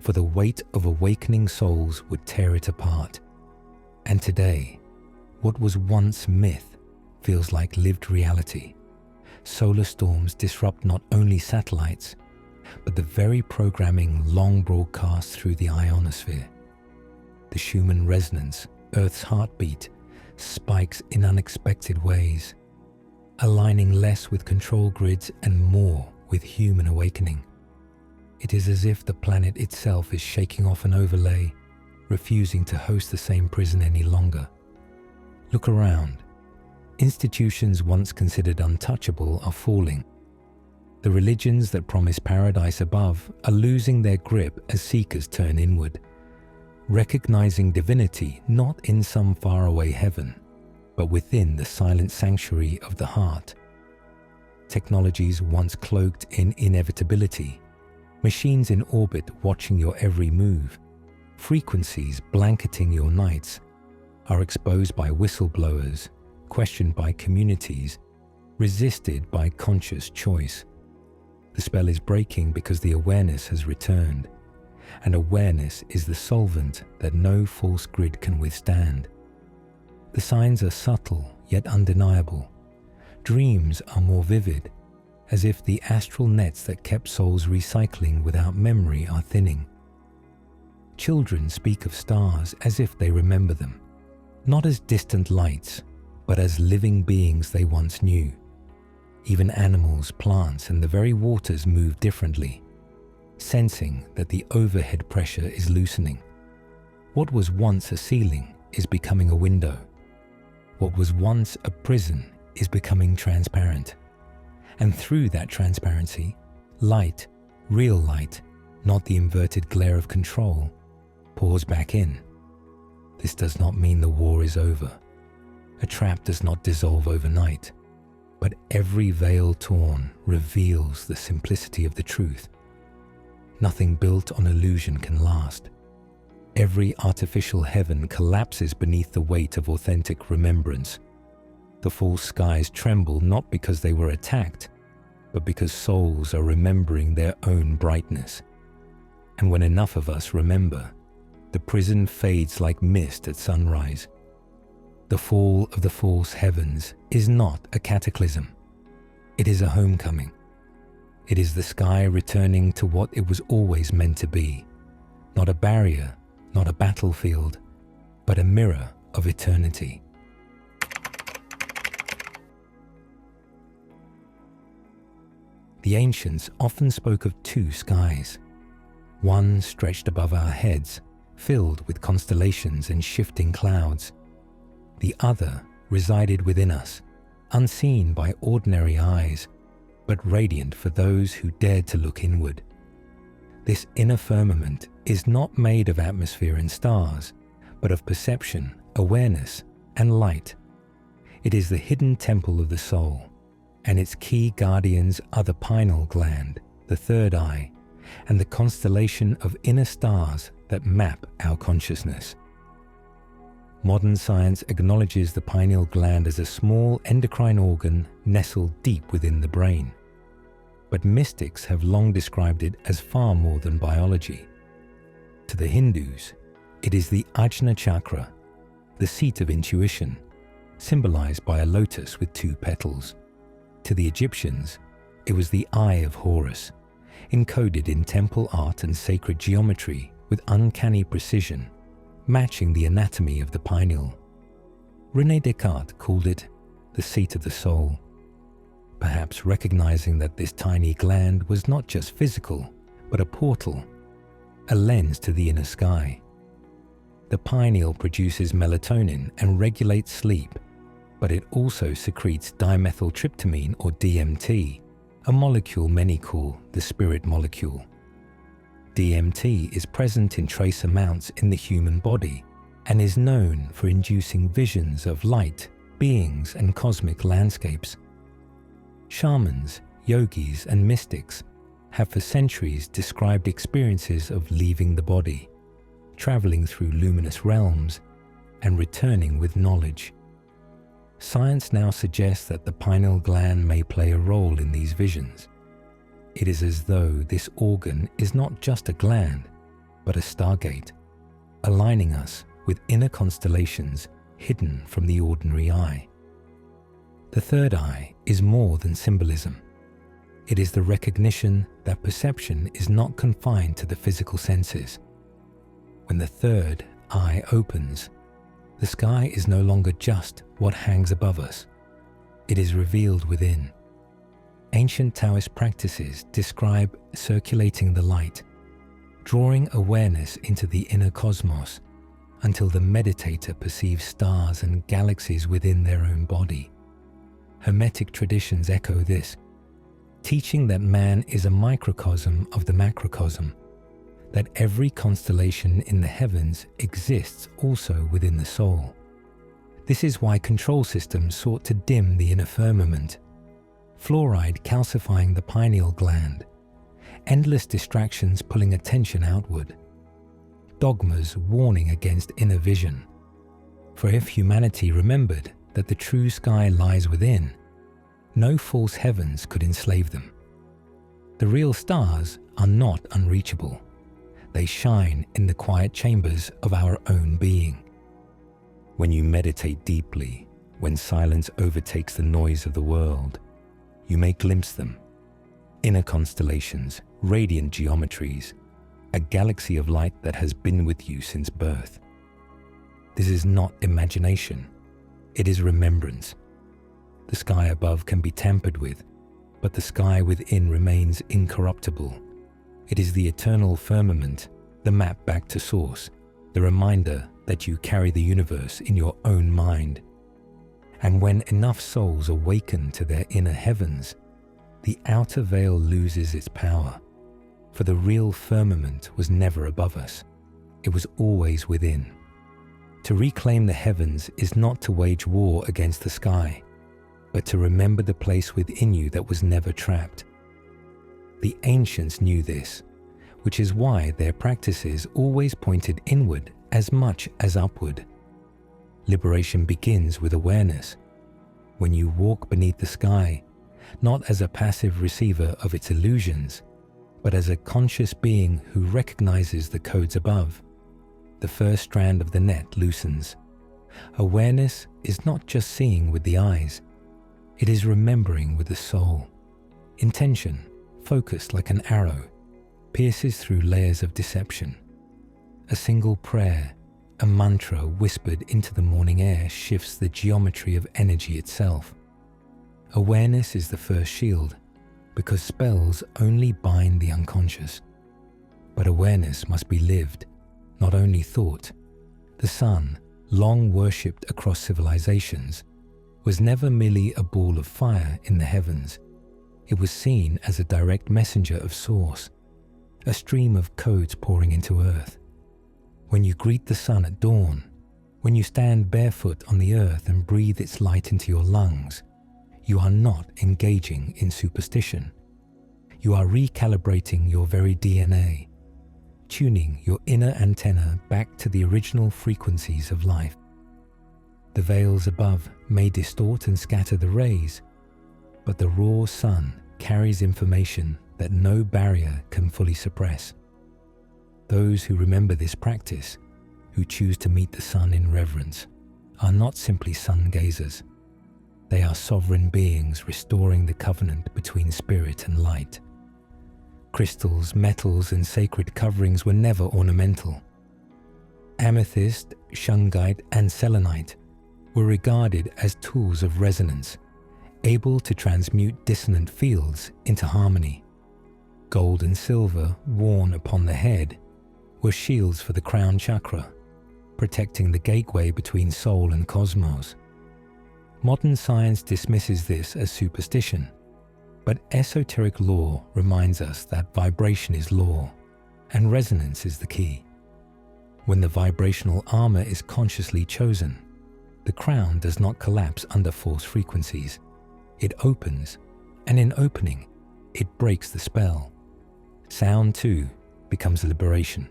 S1: for the weight of awakening souls would tear it apart. And today, what was once myth feels like lived reality. Solar storms disrupt not only satellites, but the very programming long broadcast through the ionosphere. The Schumann resonance, Earth's heartbeat, spikes in unexpected ways, aligning less with control grids and more with human awakening. It is as if the planet itself is shaking off an overlay, refusing to host the same prison any longer. Look around. Institutions once considered untouchable are falling. The religions that promise paradise above are losing their grip as seekers turn inward, recognizing divinity not in some faraway heaven, but within the silent sanctuary of the heart. Technologies once cloaked in inevitability, machines in orbit watching your every move, frequencies blanketing your nights, are exposed by whistleblowers, questioned by communities, resisted by conscious choice. The spell is breaking because the awareness has returned, and awareness is the solvent that no false grid can withstand. The signs are subtle yet undeniable. Dreams are more vivid, as if the astral nets that kept souls recycling without memory are thinning. Children speak of stars as if they remember them, not as distant lights, but as living beings they once knew. Even animals, plants, and the very waters move differently, sensing that the overhead pressure is loosening. What was once a ceiling is becoming a window. What was once a prison is becoming transparent. And through that transparency, light, real light, not the inverted glare of control, pours back in. This does not mean the war is over. A trap does not dissolve overnight, but every veil torn reveals the simplicity of the truth. Nothing built on illusion can last. Every artificial heaven collapses beneath the weight of authentic remembrance. The false skies tremble not because they were attacked, but because souls are remembering their own brightness. And when enough of us remember, the prison fades like mist at sunrise. The fall of the false heavens is not a cataclysm. It is a homecoming. It is the sky returning to what it was always meant to be. Not a barrier, not a battlefield, but a mirror of eternity. The ancients often spoke of two skies. One stretched above our heads, filled with constellations and shifting clouds. The other resided within us, unseen by ordinary eyes, but radiant for those who dared to look inward. This inner firmament is not made of atmosphere and stars, but of perception, awareness, and light. It is the hidden temple of the soul, and its key guardians are the pineal gland, the third eye, and the constellation of inner stars that map our consciousness. Modern science acknowledges the pineal gland as a small endocrine organ nestled deep within the brain. But mystics have long described it as far more than biology. To the Hindus, it is the Ajna chakra, the seat of intuition, symbolized by a lotus with two petals. To the Egyptians, it was the Eye of Horus, encoded in temple art and sacred geometry with uncanny precision, matching the anatomy of the pineal. René Descartes called it the seat of the soul, perhaps recognizing that this tiny gland was not just physical, but a portal, a lens to the inner sky. The pineal produces melatonin and regulates sleep, but it also secretes dimethyltryptamine or DMT, a molecule many call the spirit molecule. DMT is present in trace amounts in the human body and is known for inducing visions of light, beings, and cosmic landscapes. Shamans, yogis, and mystics have for centuries described experiences of leaving the body, traveling through luminous realms, and returning with knowledge. Science now suggests that the pineal gland may play a role in these visions. It is as though this organ is not just a gland, but a stargate, aligning us with inner constellations hidden from the ordinary eye. The third eye is more than symbolism. It is the recognition that perception is not confined to the physical senses. When the third eye opens, the sky is no longer just what hangs above us. It is revealed within. Ancient Taoist practices describe circulating the light, drawing awareness into the inner cosmos until the meditator perceives stars and galaxies within their own body. Hermetic traditions echo this, teaching that man is a microcosm of the macrocosm, that every constellation in the heavens exists also within the soul. This is why control systems sought to dim the inner firmament, fluoride calcifying the pineal gland, endless distractions pulling attention outward, dogmas warning against inner vision. For if humanity remembered that the true sky lies within, no false heavens could enslave them. The real stars are not unreachable. They shine in the quiet chambers of our own being. When you meditate deeply, when silence overtakes the noise of the world, you may glimpse them. Inner constellations, radiant geometries, a galaxy of light that has been with you since birth. This is not imagination, it is remembrance. The sky above can be tampered with, but the sky within remains incorruptible. It is the eternal firmament, the map back to source, the reminder that you carry the universe in your own mind. And when enough souls awaken to their inner heavens, the outer veil loses its power, for the real firmament was never above us. It was always within. To reclaim the heavens is not to wage war against the sky, but to remember the place within you that was never trapped. The ancients knew this, which is why their practices always pointed inward as much as upward. Liberation begins with awareness. When you walk beneath the sky, not as a passive receiver of its illusions, but as a conscious being who recognizes the codes above, the first strand of the net loosens. Awareness is not just seeing with the eyes, it is remembering with the soul. Intention, focused like an arrow, pierces through layers of deception. A single prayer, a mantra whispered into the morning air shifts the geometry of energy itself. Awareness is the first shield, because spells only bind the unconscious. But awareness must be lived, not only thought. The sun, long worshipped across civilizations, was never merely a ball of fire in the heavens. It was seen as a direct messenger of source, a stream of codes pouring into earth. When you greet the sun at dawn, when you stand barefoot on the earth and breathe its light into your lungs, you are not engaging in superstition. You are recalibrating your very DNA, tuning your inner antenna back to the original frequencies of life. The veils above may distort and scatter the rays, but the raw sun carries information that no barrier can fully suppress. Those who remember this practice, who choose to meet the sun in reverence, are not simply sun gazers. They are sovereign beings restoring the covenant between spirit and light. Crystals, metals, and sacred coverings were never ornamental. Amethyst, shungite, and selenite were regarded as tools of resonance, able to transmute dissonant fields into harmony. Gold and silver, worn upon the head, were shields for the crown chakra, protecting the gateway between soul and cosmos. Modern science dismisses this as superstition, but esoteric lore reminds us that vibration is law, and resonance is the key. When the vibrational armor is consciously chosen, the crown does not collapse under false frequencies. It opens, and in opening, it breaks the spell. Sound, too, becomes liberation.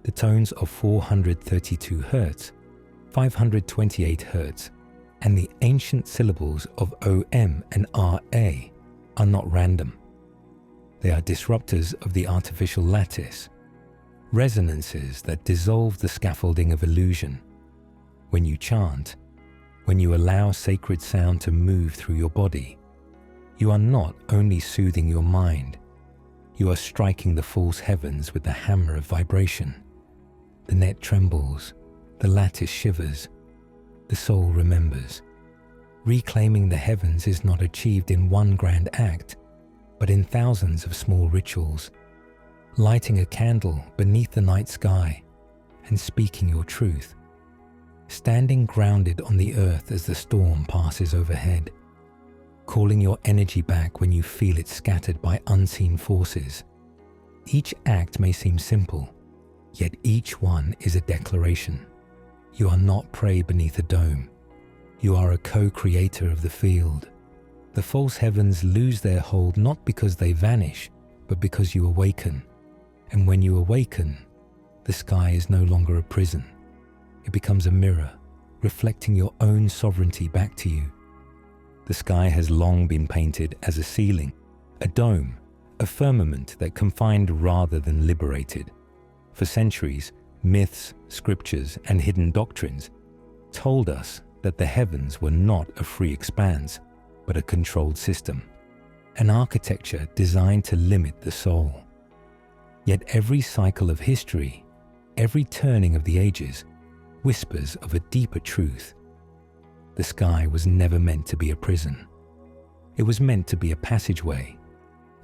S1: The tones of 432 Hz, 528 Hz, and the ancient syllables of OM and RA are not random. They are disruptors of the artificial lattice. resonances that dissolve the scaffolding of illusion. When you chant, when you allow sacred sound to move through your body, you are not only soothing your mind, you are striking the false heavens with the hammer of vibration. The net trembles, the lattice shivers, the soul remembers. Reclaiming the heavens is not achieved in one grand act, but in thousands of small rituals. Lighting a candle beneath the night sky and speaking your truth. Standing grounded on the earth as the storm passes overhead. Calling your energy back when you feel it scattered by unseen forces. Each act may seem simple, yet each one is a declaration. You are not prey beneath a dome. You are a co-creator of the field. The false heavens lose their hold not because they vanish, but because you awaken. And when you awaken, the sky is no longer a prison. It becomes a mirror, reflecting your own sovereignty back to you. The sky has long been painted as a ceiling, a dome, a firmament that confined rather than liberated. For centuries, myths, scriptures, and hidden doctrines told us that the heavens were not a free expanse, but a controlled system, an architecture designed to limit the soul. Yet every cycle of history, every turning of the ages, whispers of a deeper truth. The sky was never meant to be a prison. It was meant to be a passageway,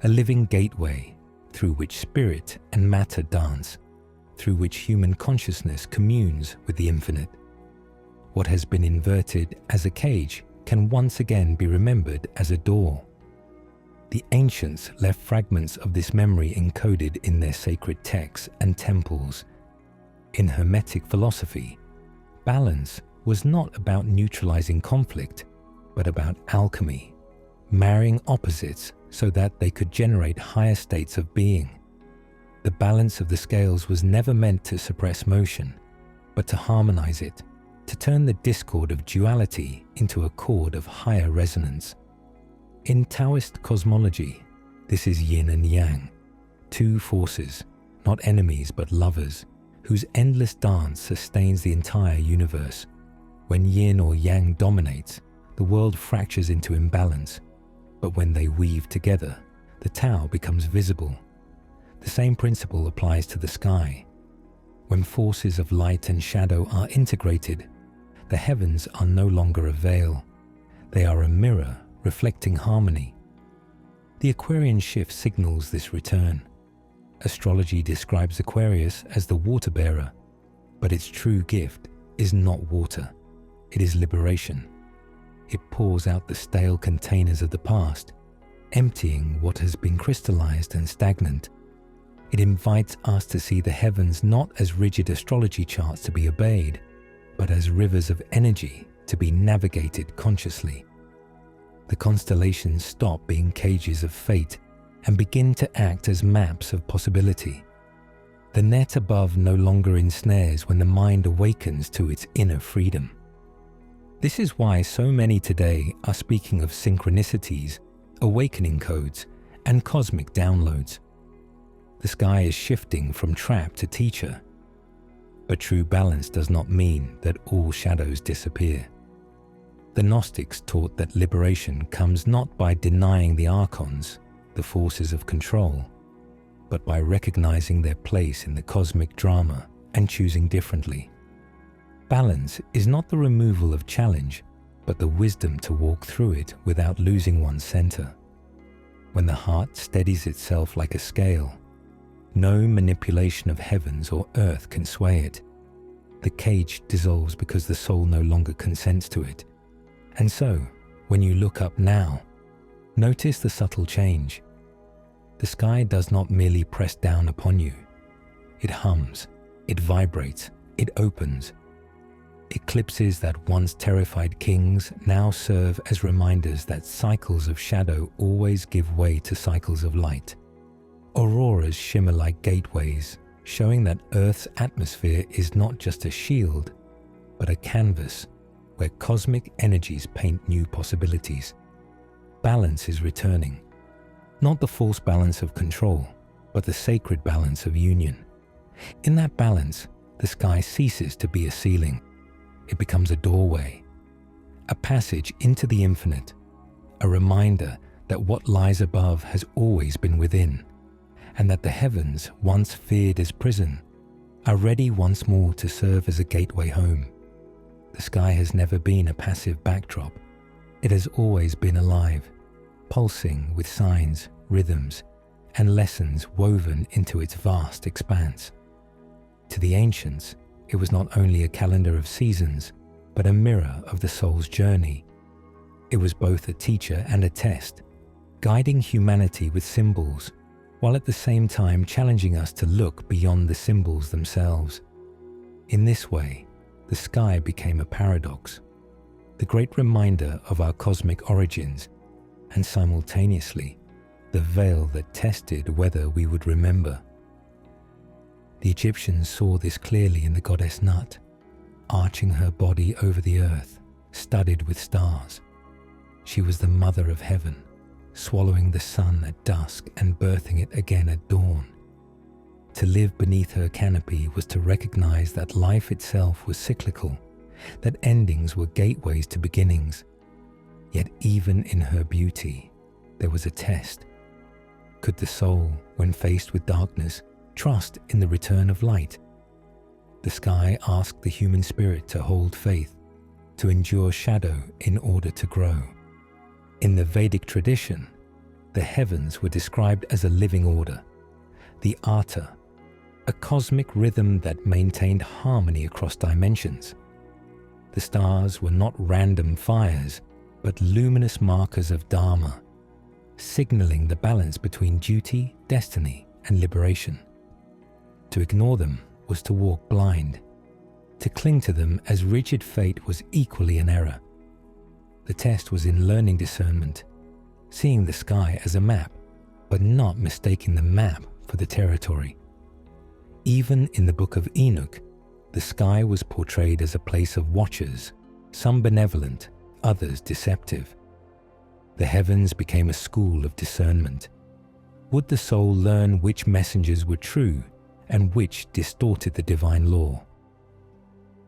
S1: a living gateway through which spirit and matter dance, through which human consciousness communes with the infinite. What has been inverted as a cage can once again be remembered as a door. The ancients left fragments of this memory encoded in their sacred texts and temples. In Hermetic philosophy, balance was not about neutralizing conflict, but about alchemy, marrying opposites so that they could generate higher states of being. The balance of the scales was never meant to suppress motion, but to harmonize it, to turn the discord of duality into a chord of higher resonance. In Taoist cosmology, this is yin and yang, two forces, not enemies but lovers, whose endless dance sustains the entire universe. When yin or yang dominates, the world fractures into imbalance, but when they weave together, the Tao becomes visible. The same principle applies to the sky. When forces of light and shadow are integrated, the heavens are no longer a veil. They are a mirror reflecting harmony. The Aquarian shift signals this return. Astrology describes Aquarius as the water bearer, but its true gift is not water, it is liberation. It pours out the stale containers of the past, emptying what has been crystallized and stagnant. It invites us to see the heavens not as rigid astrology charts to be obeyed, but as rivers of energy to be navigated consciously. The constellations stop being cages of fate and begin to act as maps of possibility. The net above no longer ensnares when the mind awakens to its inner freedom. This is why so many today are speaking of synchronicities, awakening codes, and cosmic downloads. The sky is shifting from trap to teacher. But true balance does not mean that all shadows disappear. The Gnostics taught that liberation comes not by denying the archons, the forces of control, but by recognizing their place in the cosmic drama and choosing differently. Balance is not the removal of challenge, but the wisdom to walk through it without losing one's center. When the heart steadies itself like a scale, no manipulation of heavens or earth can sway it. The cage dissolves because the soul no longer consents to it. And so, when you look up now, notice the subtle change. The sky does not merely press down upon you. It hums, it vibrates, it opens. Eclipses that once terrified kings now serve as reminders that cycles of shadow always give way to cycles of light. Auroras shimmer like gateways, showing that Earth's atmosphere is not just a shield, but a canvas where cosmic energies paint new possibilities. Balance is returning. Not the false balance of control, but the sacred balance of union. In that balance, the sky ceases to be a ceiling. It becomes a doorway, a passage into the infinite, a reminder that what lies above has always been within, and that the heavens, once feared as prison, are ready once more to serve as a gateway home. The sky has never been a passive backdrop. It has always been alive, pulsing with signs, rhythms, and lessons woven into its vast expanse. To the ancients, it was not only a calendar of seasons, but a mirror of the soul's journey. It was both a teacher and a test, guiding humanity with symbols, while at the same time challenging us to look beyond the symbols themselves. In this way, the sky became a paradox, the great reminder of our cosmic origins, and simultaneously, the veil that tested whether we would remember. The Egyptians saw this clearly in the goddess Nut, arching her body over the earth, studded with stars. She was the mother of heaven, swallowing the sun at dusk and birthing it again at dawn. To live beneath her canopy was to recognize that life itself was cyclical, that endings were gateways to beginnings. Yet even in her beauty, there was a test. Could the soul, when faced with darkness, trust in the return of light? The sky asked the human spirit to hold faith, to endure shadow in order to grow. In the Vedic tradition, the heavens were described as a living order, the Arta, a cosmic rhythm that maintained harmony across dimensions. The stars were not random fires, but luminous markers of Dharma, signaling the balance between duty, destiny, and liberation. To ignore them was to walk blind. To cling to them as rigid fate was equally an error. The test was in learning discernment, seeing the sky as a map, but not mistaking the map for the territory. Even in the Book of Enoch, the sky was portrayed as a place of watchers, some benevolent, others deceptive. The heavens became a school of discernment. Would the soul learn which messengers were true and which distorted the divine law?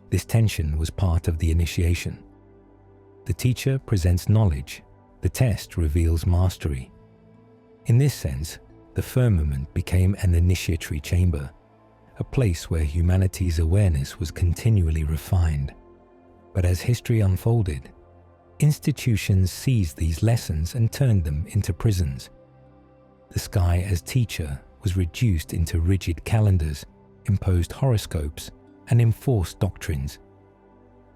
S1: This tension was part of the initiation. The teacher presents knowledge, the test reveals mastery. In this sense, the firmament became an initiatory chamber, a place where humanity's awareness was continually refined. But as history unfolded, institutions seized these lessons and turned them into prisons. The sky as teacher was reduced into rigid calendars, imposed horoscopes, and enforced doctrines.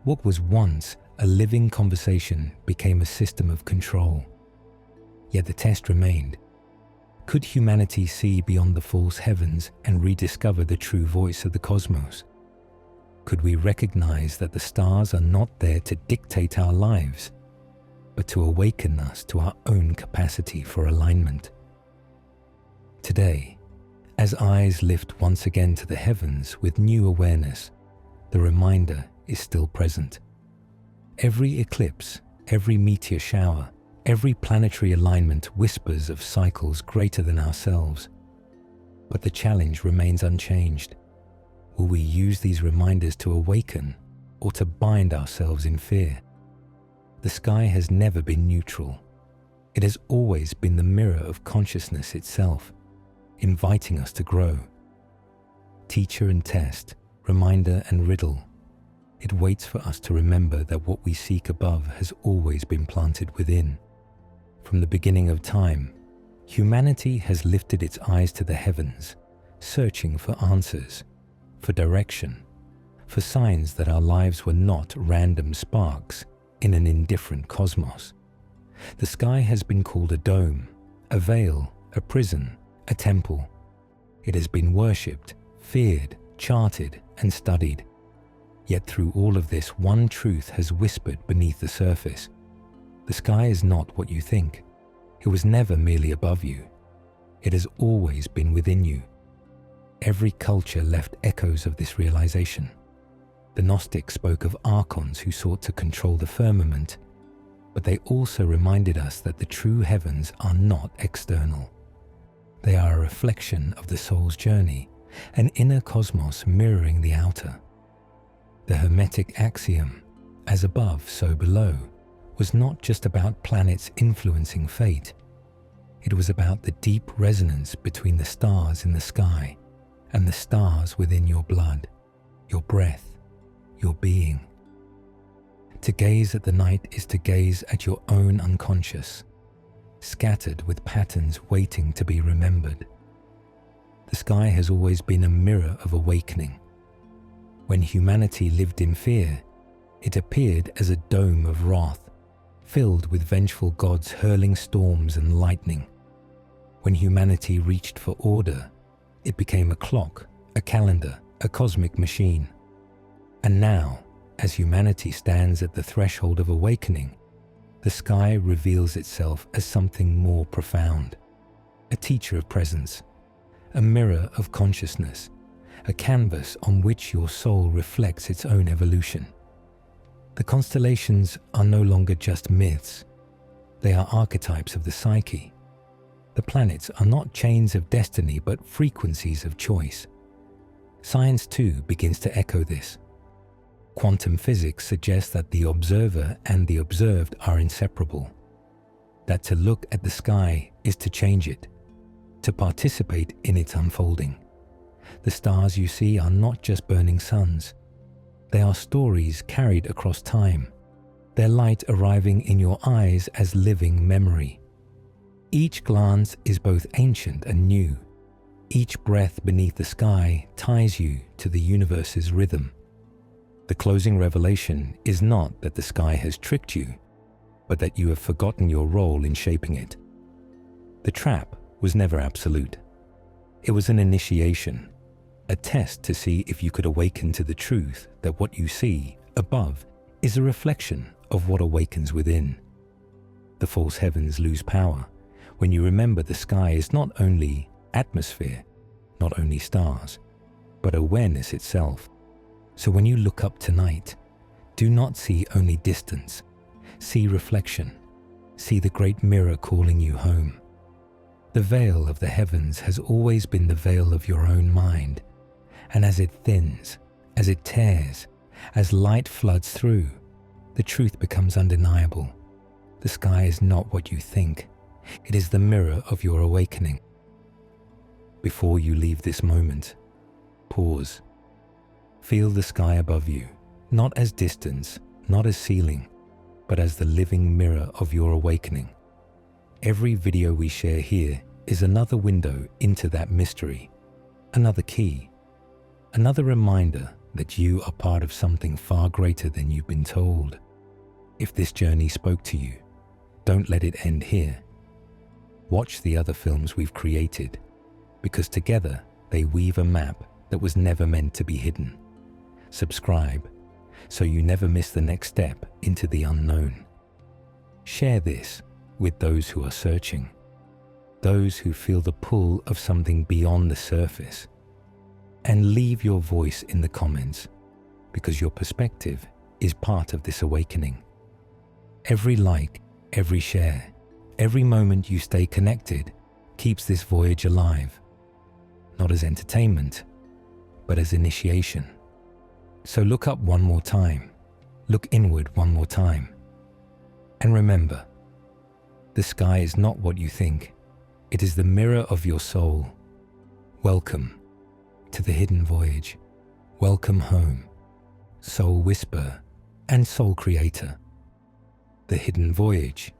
S1: What was once a living conversation became a system of control. Yet the test remained. Could humanity see beyond the false heavens and rediscover the true voice of the cosmos? Could we recognize that the stars are not there to dictate our lives, but to awaken us to our own capacity for alignment? Today, as eyes lift once again to the heavens with new awareness, the reminder is still present. Every eclipse, every meteor shower, every planetary alignment whispers of cycles greater than ourselves. But the challenge remains unchanged. Will we use these reminders to awaken or to bind ourselves in fear? The sky has never been neutral. It has always been the mirror of consciousness itself, inviting us to grow. Teacher and test, reminder and riddle, it waits for us to remember that what we seek above has always been planted within. From the beginning of time, humanity has lifted its eyes to the heavens, searching for answers, for direction, for signs that our lives were not random sparks in an indifferent cosmos. The sky has been called a dome, a veil, a prison, a temple. It has been worshipped, feared, charted, and studied. Yet through all of this, one truth has whispered beneath the surface. The sky is not what you think. It was never merely above you. It has always been within you. Every culture left echoes of this realization. The Gnostics spoke of archons who sought to control the firmament, but they also reminded us that the true heavens are not external. They are a reflection of the soul's journey, an inner cosmos mirroring the outer. The Hermetic axiom, as above, so below, was not just about planets influencing fate. It was about the deep resonance between the stars in the sky and the stars within your blood, your breath, your being. To gaze at the night is to gaze at your own unconscious, scattered with patterns waiting to be remembered. The sky has always been a mirror of awakening. When humanity lived in fear, it appeared as a dome of wrath, filled with vengeful gods hurling storms and lightning. When humanity reached for order, it became a clock, a calendar, a cosmic machine. And now, as humanity stands at the threshold of awakening, the sky reveals itself as something more profound, a teacher of presence, a mirror of consciousness, a canvas on which your soul reflects its own evolution. The constellations are no longer just myths. They are archetypes of the psyche. The planets are not chains of destiny but frequencies of choice. Science too begins to echo this. Quantum physics suggests that the observer and the observed are inseparable, that to look at the sky is to change it, to participate in its unfolding. The stars you see are not just burning suns. They are stories carried across time, their light arriving in your eyes as living memory. Each glance is both ancient and new. Each breath beneath the sky ties you to the universe's rhythm. The closing revelation is not that the sky has tricked you, but that you have forgotten your role in shaping it. The trap was never absolute. It was an initiation, a test to see if you could awaken to the truth that what you see above is a reflection of what awakens within. The false heavens lose power when you remember the sky is not only atmosphere, not only stars, but awareness itself. So when you look up tonight, do not see only distance. See reflection. See the great mirror calling you home. The veil of the heavens has always been the veil of your own mind. And as it thins, as it tears, as light floods through, the truth becomes undeniable. The sky is not what you think. It is the mirror of your awakening. Before you leave this moment, pause. Feel the sky above you, not as distance, not as ceiling, but as the living mirror of your awakening. Every video we share here is another window into that mystery, another key, another reminder that you are part of something far greater than you've been told. If this journey spoke to you, don't let it end here. Watch the other films we've created, because together they weave a map that was never meant to be hidden. Subscribe so you never miss the next step into the unknown. Share this with those who are searching, those who feel the pull of something beyond the surface. And leave your voice in the comments, because your perspective is part of this awakening. Every like, every share, every moment you stay connected keeps this voyage alive, not as entertainment, but as initiation. So look up one more time, look inward one more time, and remember, the sky is not what you think, it is the mirror of your soul. Welcome to the hidden voyage. Welcome home, soul whisperer and soul creator. The hidden voyage